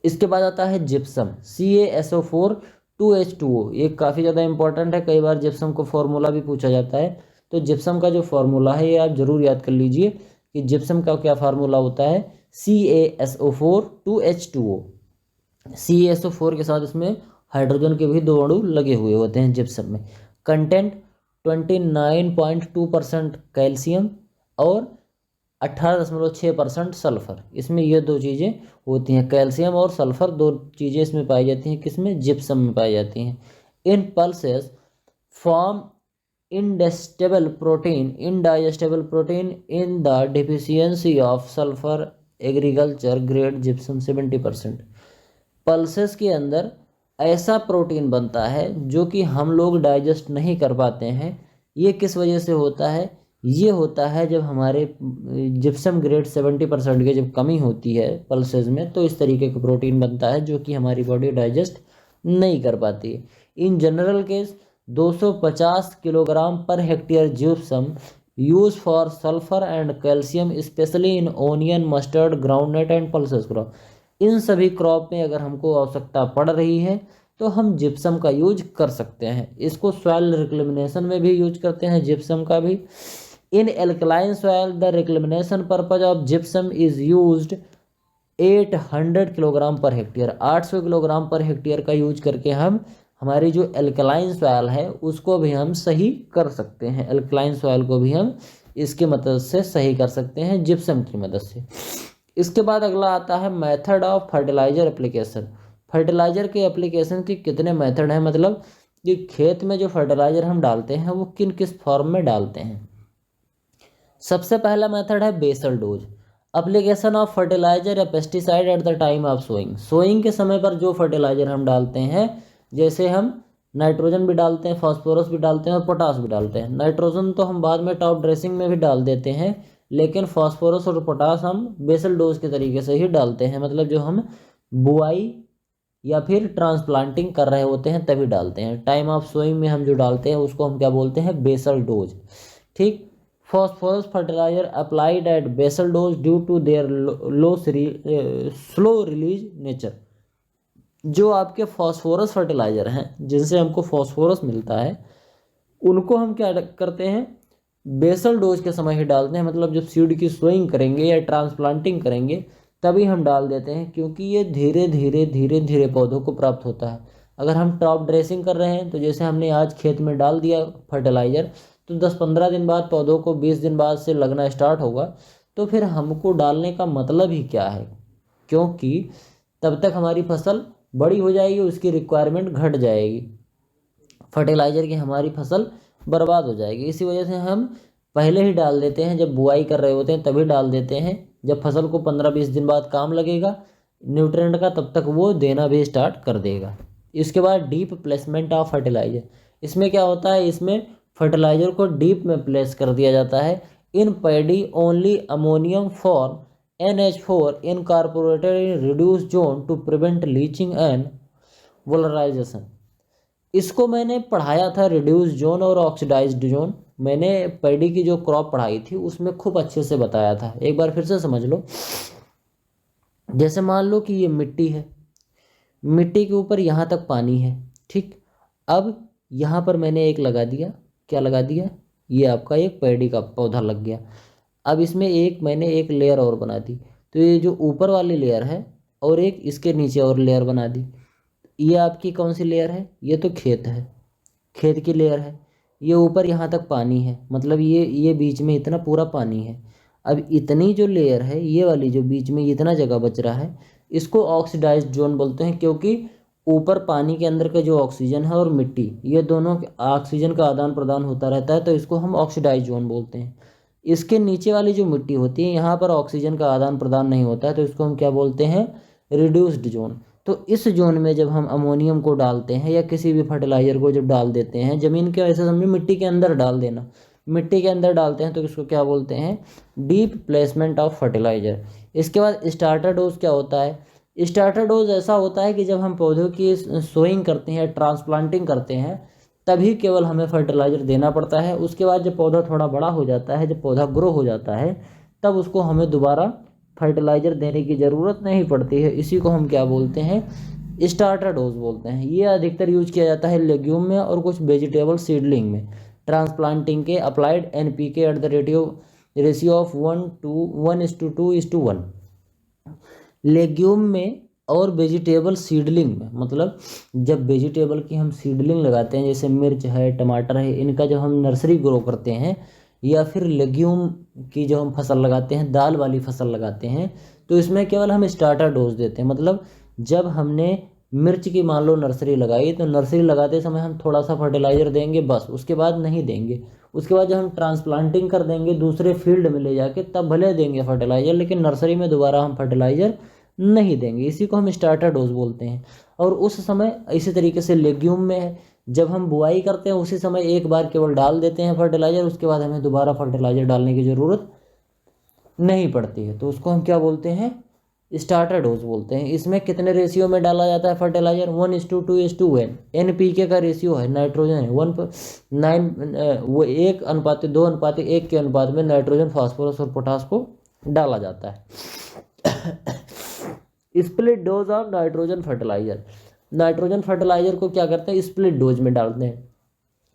इसके बाद आता है जिप्सम, CaSO4 2H2O। ये काफ़ी ज़्यादा इंपॉर्टेंट है, कई बार जिप्सम को फॉर्मूला भी पूछा जाता है। तो जिप्सम का जो फार्मूला है ये आप जरूर याद कर लीजिए कि जिप्सम का क्या फार्मूला होता है। CaSO4 2H2O। CaSO4 के साथ इसमें हाइड्रोजन के भी 2 अणु लगे हुए होते हैं जिप्सम में। कंटेंट 29.2% कैल्शियम और 18.6% सल्फर। इसमें ये 2 चीज़ें होती हैं, कैल्शियम और सल्फर, 2 चीज़ें इसमें पाई जाती हैं। किसमें? जिप्सम में पाई जाती हैं। In pulses form indigestible protein in the deficiency of sulphur agriculture grade gypsum 70%। Pulses के अंदर ऐसा प्रोटीन बनता है जो कि हम लोग डाइजेस्ट नहीं कर पाते हैं। ये किस वजह से होता है? ये होता है जब हमारे जिप्सम ग्रेड 70% की जब कमी होती है पल्सेस में, तो इस तरीके का प्रोटीन बनता है जो कि हमारी बॉडी डाइजेस्ट नहीं कर पाती है। In general case 250 kilogram per hectare gypsum use for sulphur and calcium specially in onion, mustard, groundnut and pulses crop. इन सभी क्रॉप में अगर हमको आवश्यकता पड़ रही है तो हम जिप्सम का यूज कर सकते हैं। इसको सॉइल रिक्लेमिनेशन में भी यूज करते हैं जिप्सम का भी। In alkaline soil the reclamation purpose of gypsum is used 800 kilogram per hectare. 800 kilogram per hectare का यूज करके हम हमारी जो एल्कलाइन सॉइल है उसको भी हम सही कर सकते हैं। एल्कलाइन सॉइल को भी हम इसके मदद से सही कर सकते हैं जिप्सम की मदद से। इसके बाद अगला आता है method of fertiliser application. Fertiliser के एप्लीकेशन की कितने मेथड हैं, मतलब कि खेत में जो फर्टिलाइजर हम डालते हैं वो किन किस फॉर्म में डालते हैं। सबसे पहला मेथड है basal dose. Application of fertiliser या pesticide at the time of sowing. Sowing के समय पर जो फर्टिलाइजर हम डालते हैं, जैसे हम नाइट्रोजन भी डालते हैं, फास्फोरस भी डालते हैं और पोटास भी डालते हैं। नाइट्रोजन तो हम बाद में टॉप ड्रेसिंग में भी डाल देते हैं, लेकिन फास्फोरस और पोटास हम बेसल डोज के तरीके से ही डालते हैं, मतलब जो हम बुआई या फिर ट्रांसप्लांटिंग कर रहे होते हैं तभी डालते हैं। टाइम ऑफ सोइंग में हम जो डालते हैं उसको हम क्या बोलते हैं? Basal dose. ठीक। Phosphorus fertiliser applied at basal dose due to their slow release nature. जो आपके फॉस्फोरस फर्टिलाइजर हैं जिनसे हमको फॉस्फोरस मिलता है, उनको हम क्या करते हैं? बेसल डोज के समय ही डालते हैं, मतलब जब सीड की सोइंग करेंगे या ट्रांसप्लांटिंग करेंगे तभी हम डाल देते हैं, क्योंकि ये धीरे धीरे पौधों को प्राप्त होता है। अगर हम टॉप ड्रेसिंग कर रहे हैं तो जैसे हमने आज खेत में डाल दिया फर्टिलाइजर, तो 10-15 दिन बाद पौधों को 20 दिन बाद से लगना स्टार्ट होगा। तो फिर हमको डालने का मतलब ही क्या है, क्योंकि तब तक हमारी फसल बड़ी हो जाएगी, उसकी रिक्वायरमेंट घट जाएगी, फर्टिलाइज़र की हमारी फसल बर्बाद हो जाएगी। इसी वजह से हम पहले ही डाल देते हैं, जब बुआई कर रहे होते हैं तभी डाल देते हैं। जब फसल को 15-20 दिन बाद काम लगेगा न्यूट्रिएंट का, तब तक वो देना भी स्टार्ट कर देगा। इसके बाद डीप प्लेसमेंट ऑफ फर्टिलाइज़र। इसमें क्या होता है, इसमें फर्टिलाइज़र को डीप में प्लेस कर दिया जाता है। In paddy only ammonium form NH4 incorporated in reduce zone to prevent leaching and volatilisation. इसको मैंने पढ़ाया था रिड्यूस जोन और ऑक्सीडाइज्ड जोन। मैंने पैडी की जो क्रॉप पढ़ाई थी उसमें खूब अच्छे से बताया था, एक बार फिर से समझ लो। जैसे मान लो कि ये मिट्टी है, मिट्टी के ऊपर यहाँ तक पानी है, ठीक। अब यहाँ पर मैंने एक लगा दिया, क्या लगा दिया, ये आपका एक पैडी का पौधा लग गया। अब इसमें मैंने एक लेयर और बना दी, तो ये जो ऊपर वाली लेयर है और एक इसके नीचे और लेयर बना दी। ये आपकी कौन सी लेयर है, ये तो खेत है, खेत की लेयर है। ये ऊपर यहाँ तक पानी है, मतलब ये बीच में इतना पूरा पानी है। अब इतनी जो लेयर है, ये वाली जो बीच में इतना जगह बच रहा है, इसको ऑक्सीडाइज्ड जोन बोलते हैं, क्योंकि ऊपर पानी के अंदर का जो ऑक्सीजन है और मिट्टी, ये दोनों ऑक्सीजन का आदान प्रदान होता रहता है, तो इसको हम ऑक्सीडाइज्ड जोन बोलते हैं। इसके नीचे वाली जो मिट्टी होती है, यहाँ पर ऑक्सीजन का आदान प्रदान नहीं होता है, तो इसको हम क्या बोलते हैं, रिड्यूस्ड जोन। तो इस जोन में जब हम अमोनियम को डालते हैं या किसी भी फर्टिलाइज़र को जब डाल देते हैं, ज़मीन के ऐसे समझो मिट्टी के अंदर डाल देना, मिट्टी के अंदर डालते हैं, तो इसको क्या बोलते हैं, डीप प्लेसमेंट ऑफ फर्टिलाइज़र। इसके बाद स्टार्टर डोज क्या होता है, स्टार्टर डोज ऐसा होता है कि जब हम पौधों की सोइंग करते हैं, ट्रांसप्लांटिंग करते हैं, तभी केवल हमें फर्टिलाइज़र देना पड़ता है। उसके बाद जब पौधा थोड़ा बड़ा हो जाता है, जब पौधा ग्रो हो जाता है, तब उसको हमें दोबारा फर्टिलाइज़र देने की ज़रूरत नहीं पड़ती है। इसी को हम क्या बोलते हैं, स्टार्टर डोज बोलते हैं। ये अधिकतर यूज किया जाता है लेग्यूम में और कुछ वेजिटेबल सीडलिंग में। ट्रांसप्लांटिंग के applied NPK at the ratio of 1:2:1। Legume में और वेजिटेबल सीडलिंग में, मतलब जब वेजिटेबल की हम सीडलिंग लगाते हैं, जैसे मिर्च है, टमाटर है, इनका जब हम नर्सरी ग्रो करते हैं, या फिर लेग्यूम की जो हम फसल लगाते हैं, दाल वाली फसल लगाते हैं, तो इसमें केवल हम स्टार्टर डोज देते हैं। मतलब जब हमने मिर्च की मान लो नर्सरी लगाई, तो नर्सरी लगाते समय हम थोड़ा सा फर्टिलाइज़र देंगे बस, उसके बाद नहीं देंगे। उसके बाद जब हम ट्रांसप्लांटिंग कर देंगे दूसरे फील्ड में ले जाके, तब भले देंगे फर्टिलाइज़र, लेकिन नर्सरी में दोबारा हम फर्टिलाइज़र नहीं देंगे। इसी को हम स्टार्टर डोज बोलते हैं। और उस समय इसी तरीके से लेग्यूम में जब हम बुआई करते हैं, उसी समय एक बार केवल डाल देते हैं फर्टिलाइज़र, उसके बाद हमें दोबारा फर्टिलाइज़र डालने की ज़रूरत नहीं पड़ती है, तो उसको हम क्या बोलते हैं, स्टार्टर डोज बोलते हैं। इसमें कितने रेशियो में डाला जाता है फर्टिलाइज़र, 1:2:1। NPK का रेशियो है, नाइट्रोजन है 1:9, वो 1:2:1 के अनुपात में नाइट्रोजन, फास्फोरस और पोटास को डाला जाता है। Split dose of nitrogen fertiliser. Nitrogen fertiliser को क्या करते हैं, स्प्लिट डोज में डालते हैं।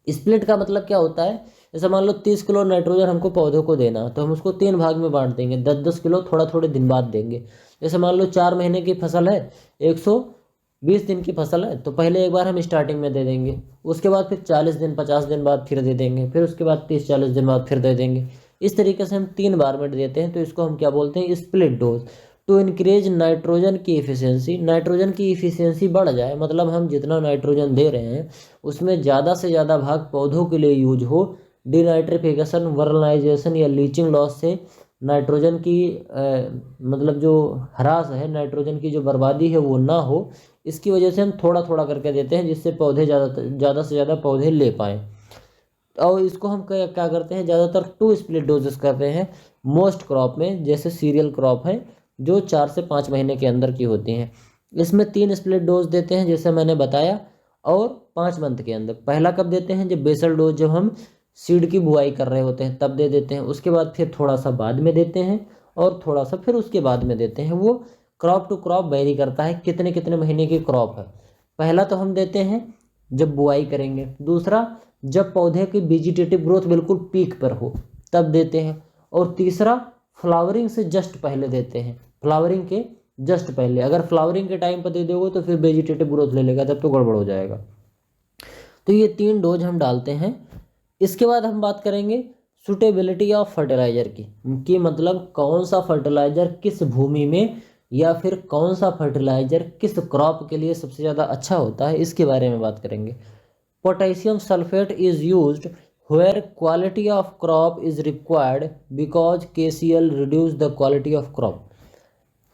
स्प्लिट का मतलब क्या होता है, जैसे मान लो 30 किलो नाइट्रोजन हमको पौधों को देना, तो हम उसको 3 भाग में बांट देंगे, 10-10 किलो थोड़ा थोड़े दिन बाद देंगे। जैसे मान लो 4 महीने की फसल है, 120 दिन की फसल है, तो पहले एक बार हम स्टार्टिंग में दे देंगे, उसके बाद फिर 40 दिन 50 दिन बाद फिर दे देंगे, फिर उसके बाद 30-40 दिन बाद फिर दे देंगे। इस तरीके से हम 3 बार में देते हैं, तो इसको हम क्या बोलते हैं, split dose. To increase nitrogen की इफिशियंसी, नाइट्रोजन की इफिशियंसी बढ़ जाए, मतलब हम जितना नाइट्रोजन दे रहे हैं उसमें ज़्यादा से ज़्यादा भाग पौधों के लिए यूज हो। डिनाइट्रिफिकेशन, वर्नलाइजेशन या लीचिंग लॉस से नाइट्रोजन की मतलब जो ह्रास है, नाइट्रोजन की जो बर्बादी है वो ना हो, इसकी वजह से हम थोड़ा थोड़ा करके देते हैं, जिससे पौधे ज़्यादा से ज़्यादा पौधे ले पाएँ। और इसको हम क्या करते हैं, ज़्यादातर 2 स्प्लिट डोजेस करते हैं मोस्ट क्रॉप में, जैसे सीरियल क्रॉप है जो 4 से 5 महीने के अंदर की होती हैं। इसमें 3 स्प्लिट डोज देते हैं जैसे मैंने बताया, और 5 मंथ के अंदर। पहला कब देते हैं, जब बेसल डोज, जब हम सीड की बुआई कर रहे होते हैं तब दे देते हैं। उसके बाद फिर थोड़ा सा बाद में देते हैं, और थोड़ा सा फिर उसके बाद में देते हैं। वो क्रॉप टू क्रॉप वेरी करता है, कितने कितने महीने की क्रॉप है। पहला तो हम देते हैं जब बुआई करेंगे, दूसरा जब पौधे की वेजिटेटिव ग्रोथ बिल्कुल पीक पर हो तब देते हैं, और तीसरा फ्लावरिंग से जस्ट पहले देते हैं, फ्लावरिंग के जस्ट पहले। अगर फ्लावरिंग के टाइम पर दे दोगे तो फिर वेजिटेटिव ग्रोथ ले लेगा, तब तो गड़बड़ हो जाएगा। तो ये 3 डोज हम डालते हैं। इसके बाद हम बात करेंगे सुटेबिलिटी ऑफ फर्टिलाइजर की मतलब कौन सा फर्टिलाइजर किस भूमि में या फिर कौन सा फर्टिलाइजर किस क्रॉप के लिए सबसे ज़्यादा अच्छा होता है, इसके बारे में बात करेंगे। Potassium sulphate is used where quality of crop is required because KCl reduce the quality of crop।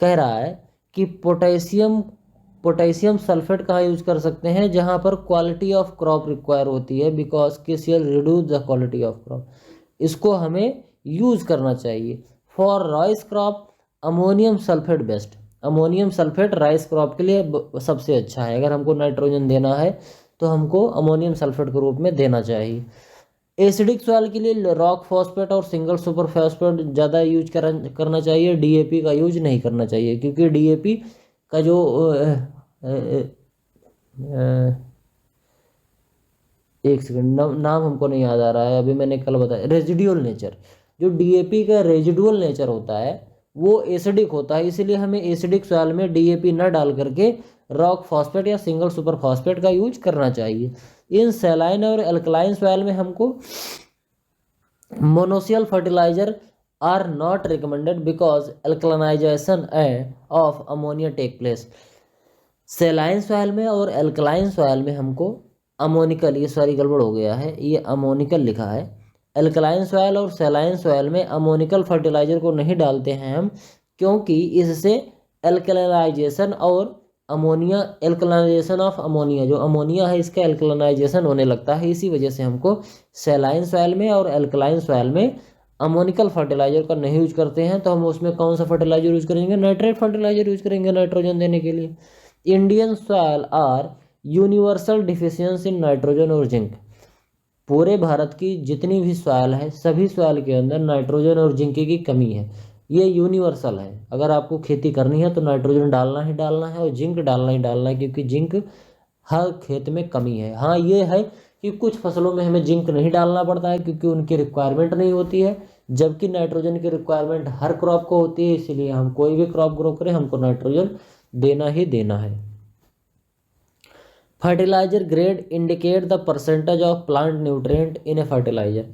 कह रहा है कि पोटेशियम सल्फेट कहाँ यूज कर सकते हैं, जहाँ पर क्वालिटी ऑफ क्रॉप रिक्वायर होती है, because KCl reduce the quality of crop. इसको हमें यूज करना चाहिए। For rice crop ammonium sulphate best. Ammonium sulphate rice crop के लिए सबसे अच्छा है। अगर हमको नाइट्रोजन देना है तो हमको अमोनियम सल्फेट के रूप में देना चाहिए। एसिडिक सॉइल के लिए रॉक फॉस्फेट और सिंगल सुपर फॉस्फेट ज़्यादा यूज करना चाहिए, DAP का यूज नहीं करना चाहिए, क्योंकि DAP का जो एक सेकंड, नाम हमको नहीं याद आ रहा है, अभी मैंने कल बताया, रेजिडुअल नेचर। जो DAP का रेजिडुअल नेचर होता है वो एसिडिक होता है, इसीलिए हमें एसिडिक सॉइल में DAP न डाल करके रॉक फॉस्फेट या सिंगल सुपर फॉस्फेट का यूज करना चाहिए। इन सैलाइन और अल्कलाइन सॉइल में हमको ammoniacal fertiliser are not recommended because alkalinisation of ammonia take place. Saline soil में और अल्कलाइन सॉइल में हमको अमोनिकल, ये सॉरी गड़बड़ हो गया है, ये अमोनिकल लिखा है। अल्कलाइन सॉइल और सैलाइन सॉइल में अमोनिकल फर्टिलाइजर को नहीं डालते हैं हम, क्योंकि इससे अल्कलाइनाइजेशन और अमोनिया, एल्कलाइजेशन ऑफ अमोनिया, जो अमोनिया है इसका एल्कलाइजेशन होने लगता है। इसी वजह से हमको सैलाइन सॉइल में और एल्कलाइन सॉइल में अमोनिकल फर्टिलाइजर का नहीं यूज करते हैं। तो हम उसमें कौन सा फर्टिलाइजर यूज करेंगे, नाइट्रेट फर्टिलाइजर यूज करेंगे नाइट्रोजन देने के लिए। Indian soil are universal deficiency in nitrogen और जिंक। पूरे भारत की जितनी भी सॉइल है, सभी सॉइल के अंदर नाइट्रोजन और जिंक की कमी है। ये यूनिवर्सल है। अगर आपको खेती करनी है तो नाइट्रोजन डालना ही डालना है और जिंक डालना ही डालना है, क्योंकि जिंक हर खेत में कमी है। हाँ, ये है कि कुछ फसलों में हमें जिंक नहीं डालना पड़ता है क्योंकि उनकी रिक्वायरमेंट नहीं होती है, जबकि नाइट्रोजन की रिक्वायरमेंट हर क्रॉप को होती है। इसीलिए हम कोई भी क्रॉप ग्रो करें, हमको नाइट्रोजन देना ही देना है। Fertiliser grade indicate the percentage of plant nutrient in a fertiliser.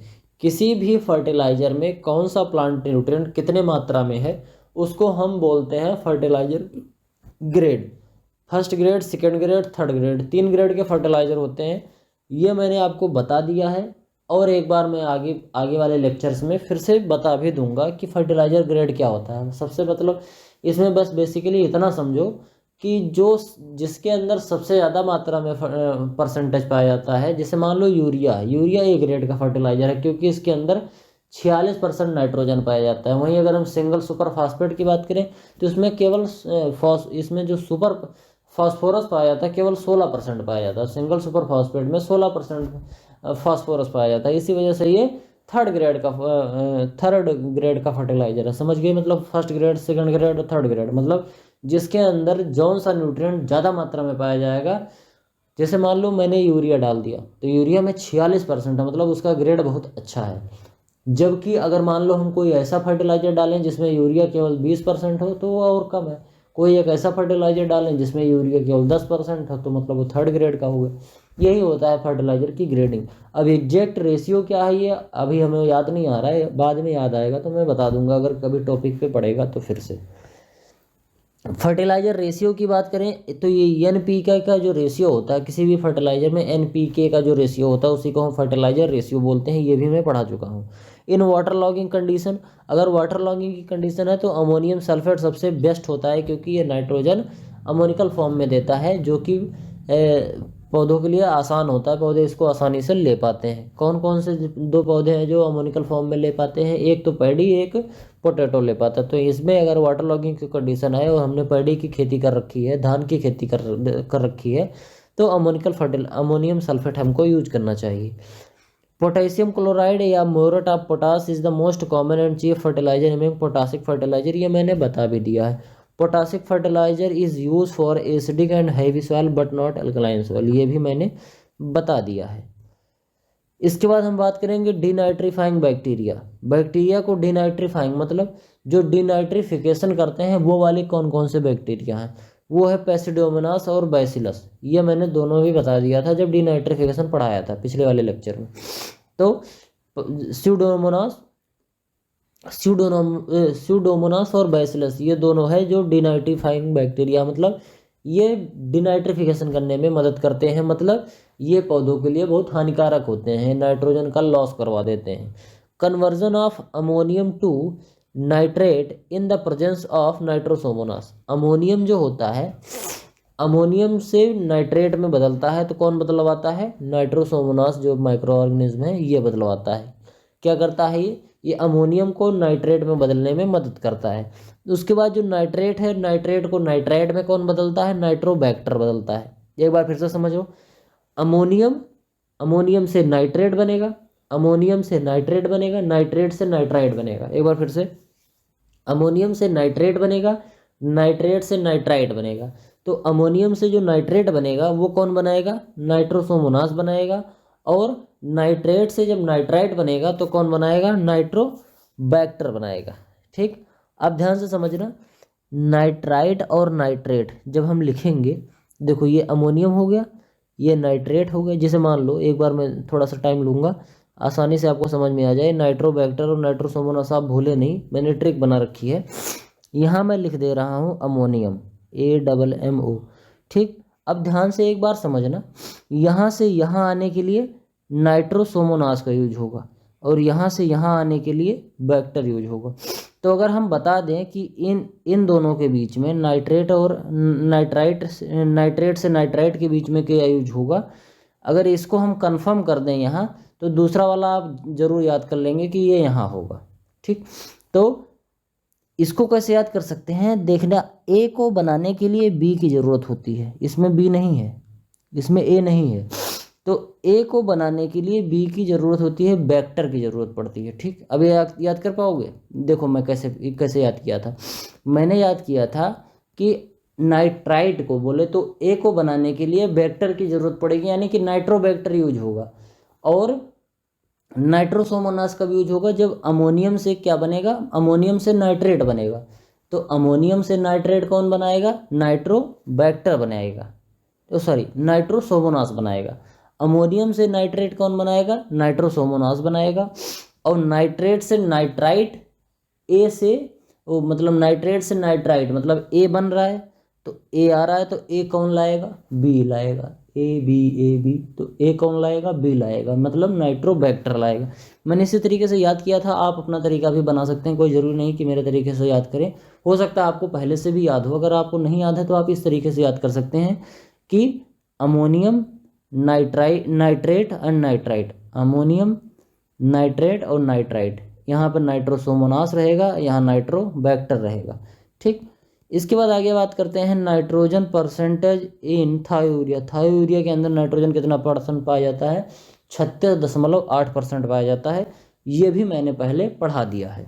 किसी भी फर्टिलाइजर में कौन सा प्लांट न्यूट्रिएंट कितने मात्रा में है, उसको हम बोलते हैं fertiliser grade. First grade, second grade, third grade, 3 grade के फर्टिलाइजर होते हैं। ये मैंने आपको बता दिया है और एक बार मैं आगे वाले लेक्चर्स में फिर से बता भी दूंगा कि फर्टिलाइजर ग्रेड क्या होता है। सबसे मतलब इसमें बस बेसिकली इतना समझो कि जिसके अंदर सबसे ज़्यादा मात्रा में परसेंटेज पाया जाता है, जैसे मान लो यूरिया ए ग्रेड का फर्टिलाइजर है, क्योंकि इसके अंदर 46% नाइट्रोजन पाया जाता है। वहीं अगर हम सिंगल सुपर फास्फेट की बात करें तो इसमें केवल इसमें जो सुपर फास्फोरस पाया जाता है केवल 16% पाया जाता है। सिंगल सुपर फास्फेट में 16% फास्फोरस पाया जाता है। इसी वजह से ये थर्ड ग्रेड का फर्टिलाइजर है। समझ गए, मतलब फर्स्ट ग्रेड, सेकंड ग्रेड और थर्ड ग्रेड, मतलब जिसके अंदर जौन सा न्यूट्रिएंट ज़्यादा मात्रा में पाया जाएगा। जैसे मान लो मैंने यूरिया डाल दिया तो यूरिया में 46% है, मतलब उसका ग्रेड बहुत अच्छा है। जबकि अगर मान लो हम कोई ऐसा फर्टिलाइजर डालें जिसमें यूरिया केवल 20% हो तो वो और कम है। कोई एक ऐसा फर्टिलाइजर डालें जिसमें यूरिया केवल 10% हो तो मतलब वो थर्ड ग्रेड का होगा। यही होता है फर्टिलाइजर की ग्रेडिंग। अब एग्जैक्ट रेशियो क्या है ये अभी हमें याद नहीं आ रहा है, बाद में याद आएगा तो मैं बता दूंगा अगर कभी टॉपिक पे पड़ेगा तो। फिर से फर्टिलाइजर रेशियो की बात करें तो ये NPK का जो रेशियो होता है किसी भी फर्टिलाइजर में, NPK का जो रेशियो होता है उसी को हम फर्टिलाइजर रेशियो बोलते हैं। ये भी मैं पढ़ा चुका हूँ। इन वाटर लॉगिंग कंडीशन, अगर वाटर लॉगिंग की कंडीशन है तो अमोनियम सल्फेट सबसे बेस्ट होता है, क्योंकि ये नाइट्रोजन अमोनिकल फॉर्म में देता है, जो कि पौधों के लिए आसान होता है। पौधे इसको आसानी से ले पाते हैं। कौन कौन से 2 पौधे हैं जो अमोनिकल फॉर्म में ले पाते हैं, एक तो पैडी, एक पोटैटो ले पाता है। तो इसमें अगर वाटर लॉगिंग की कंडीशन है और हमने पैडी की खेती कर रखी है, धान की खेती कर रखी है, तो अमोनियम सल्फेट हमको यूज करना चाहिए। पोटेशियम क्लोराइड या muriate of potash is the most common and chief fertiliser among potassic fertiliser. ये मैंने बता भी दिया है। Potassic fertiliser is use for acidic and heavy soil but not alkaline soil, ये भी मैंने बता दिया है। इसके बाद हम बात करेंगे डीनाइट्रीफाइंग बैक्टीरिया को डीनाइट्रीफाइंग मतलब जो डीनाइट्रिफिकेशन करते हैं वो वाले कौन कौन से बैक्टीरिया हैं, वो है पेसिडोमोनास और बैसिलस। ये मैंने दोनों भी बता दिया था जब डीनाइट्रिफिकेशन पढ़ाया था पिछले वाले लेक्चर में। तो स्यूडोमोनास स्यूडोमोनास और बैसिलस, ये दोनों है जो डिनाइट्रीफाइंग बैक्टीरिया, मतलब ये डिनाइट्रिफिकेशन करने में मदद करते हैं, मतलब ये पौधों के लिए बहुत हानिकारक होते हैं, नाइट्रोजन का लॉस करवा देते हैं। Conversion of ammonium to nitrate in the presence of nitrosomonas, ammonium जो होता है अमोनियम से नाइट्रेट में बदलता है, तो कौन बदलवाता है? नाइट्रोसोमोनास जो माइक्रो ऑर्गेनिज्म है ये बदलवाता है। क्या करता है ये अमोनियम को नाइट्रेट में बदलने में मदद करता है। उसके बाद जो नाइट्रेट है, नाइट्रेट को नाइट्राइट में कौन बदलता है? नाइट्रोबैक्टर बदलता है। एक बार फिर से समझो, अमोनियम से नाइट्रेट बनेगा, अमोनियम से नाइट्रेट बनेगा, नाइट्रेट से नाइट्राइट बनेगा। एक बार फिर से, अमोनियम से नाइट्रेट बनेगा, नाइट्रेट से नाइट्राइट बनेगा। तो अमोनियम से जो नाइट्रेट बनेगा वो कौन बनाएगा? नाइट्रोसोमोनास बनाएगा। और नाइट्रेट से जब नाइट्राइट बनेगा तो कौन बनाएगा? नाइट्रोबैक्टर बनाएगा। ठीक, अब ध्यान से समझना, नाइट्राइट और नाइट्रेट जब हम लिखेंगे, देखो ये अमोनियम हो गया, ये नाइट्रेट हो गया। जैसे मान लो, एक बार मैं थोड़ा सा टाइम लूँगा, आसानी से आपको समझ में आ जाए। नाइट्रोबैक्टर और नाइट्रोसोमोनास आप भूले नहीं, मैंने ट्रिक बना रखी है। यहाँ मैं लिख दे रहा हूँ अमोनियम, AMMO। ठीक, अब ध्यान से एक बार समझना, यहाँ से यहाँ आने के लिए नाइट्रोसोमोनास का यूज होगा और यहाँ से यहाँ आने के लिए बैक्टर यूज होगा। तो अगर हम बता दें कि इन दोनों के बीच में नाइट्रेट और नाइट्रेट से नाइट्राइट के बीच में क्या यूज होगा, अगर इसको हम कंफर्म कर दें यहाँ, तो दूसरा वाला आप जरूर याद कर लेंगे कि ये यहाँ होगा। ठीक, तो इसको कैसे याद कर सकते हैं? देखना, ए को बनाने के लिए बी की ज़रूरत होती है, इसमें बी नहीं है, इसमें ए नहीं है। तो ए को बनाने के लिए बी की ज़रूरत होती है, बैक्टर की ज़रूरत पड़ती है। ठीक, अब याद कर पाओगे? देखो मैं कैसे याद किया था। मैंने याद किया था कि नाइट्राइट को बोले तो ए को बनाने के लिए बैक्टर की ज़रूरत पड़ेगी, यानी कि नाइट्रोबैक्टर यूज होगा। और नाइट्रोसोमोनास का यूज होगा जब अमोनियम से क्या बनेगा? अमोनियम से नाइट्रेट बनेगा। तो अमोनियम से नाइट्रेट कौन बनाएगा? नाइट्रोबैक्टर बनाएगा, तो सॉरी नाइट्रोसोमोनास बनाएगा। अमोनियम से नाइट्रेट कौन बनाएगा? नाइट्रोसोमोनास बनाएगा। और नाइट्रेट से नाइट्राइट, ए से मतलब नाइट्रेट से नाइट्राइट मतलब ए बन रहा है, तो ए आ रहा है, तो ए कौन लाएगा? बी लाएगा, ए बी, तो ए कौन लाएगा? बी लाएगा, मतलब नाइट्रोबैक्टर लाएगा। मैंने इसी तरीके से याद किया था, आप अपना तरीका भी बना सकते हैं, कोई ज़रूरी नहीं कि मेरे तरीके से याद करें। हो सकता है आपको पहले से भी याद हो, अगर आपको नहीं याद है तो आप इस तरीके से याद कर सकते हैं कि ammonium nitrate and nitrite, ammonium nitrate और नाइट्राइट, यहाँ पर नाइट्रोसोमोनास रहेगा, यहाँ नाइट्रोबैक्टर रहेगा। ठीक, इसके बाद आगे बात करते हैं nitrogen percentage in thiourea. Thiourea के अंदर नाइट्रोजन कितना परसेंट पाया जाता है? 36.8% पाया जाता है। ये भी मैंने पहले पढ़ा दिया है।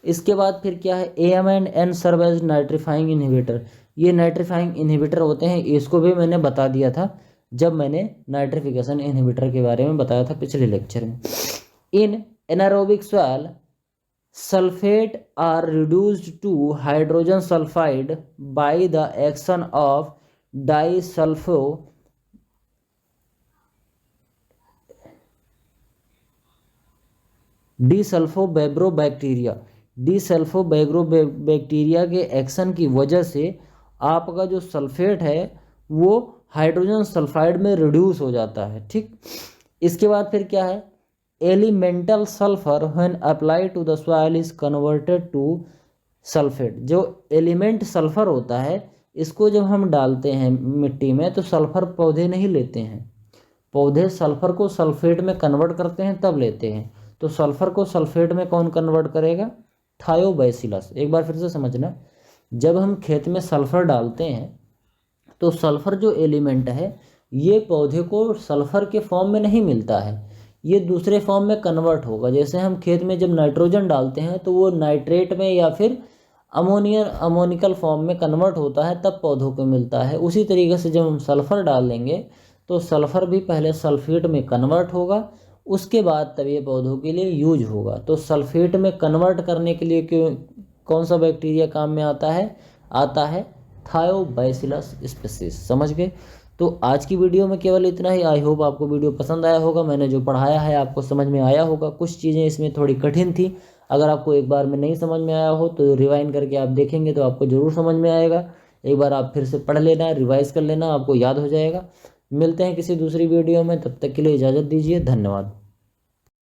इसके बाद फिर क्या है? AM&N serve as nitrifying inhibitor. ये नाइट्रीफाइंग इनहिबिटर होते हैं, इसको भी मैंने बता दिया था जब मैंने नाइट्रिफिकेशन इनहिबिटर के बारे में बताया था पिछले लेक्चर में। इन anaerobic soil sulfate are reduced to hydrogen sulfide by the action of डिसल्फोबैक्टीरिया। डिसल्फोबैक्टीरिया के एक्शन की वजह से आपका जो सल्फेट है वो हाइड्रोजन सल्फाइड में रिड्यूस हो जाता है। ठीक, इसके बाद फिर क्या है? Elemental sulphur when applied to the soil is converted to sulphate. जो एलिमेंट सल्फर होता है, इसको जब हम डालते हैं मिट्टी में तो सल्फर पौधे नहीं लेते हैं, पौधे सल्फर को सल्फेट में कन्वर्ट करते हैं तब लेते हैं। तो सल्फर को सल्फेट में कौन कन्वर्ट करेगा? थायोबैसिलस। एक बार फिर से समझना, जब हम खेत में सल्फर डालते हैं तो सल्फर जो एलिमेंट है ये पौधे को सल्फर के फॉर्म में नहीं मिलता है, ये दूसरे फॉर्म में कन्वर्ट होगा। जैसे हम खेत में जब नाइट्रोजन डालते हैं तो वो नाइट्रेट में या फिर अमोनिकल फॉर्म में कन्वर्ट होता है, तब पौधों को मिलता है। उसी तरीके से जब हम सल्फ़र डाल देंगे तो सल्फ़र भी पहले सल्फेट में कन्वर्ट होगा, उसके बाद तब ये पौधों के लिए यूज होगा। तो सल्फेट में कन्वर्ट करने के लिए कौन सा बैक्टीरिया काम में आता है? Thiobacillus species. समझ गए? तो आज की वीडियो में केवल इतना ही। आई होप आपको वीडियो पसंद आया होगा, मैंने जो पढ़ाया है आपको समझ में आया होगा। कुछ चीज़ें इसमें थोड़ी कठिन थी, अगर आपको एक बार में नहीं समझ में आया हो तो रिवाइंड करके आप देखेंगे तो आपको ज़रूर समझ में आएगा। एक बार आप फिर से पढ़ लेना, रिवाइज कर लेना, आपको याद हो जाएगा। मिलते हैं किसी दूसरी वीडियो में, तब तक के लिए इजाज़त दीजिए। धन्यवाद।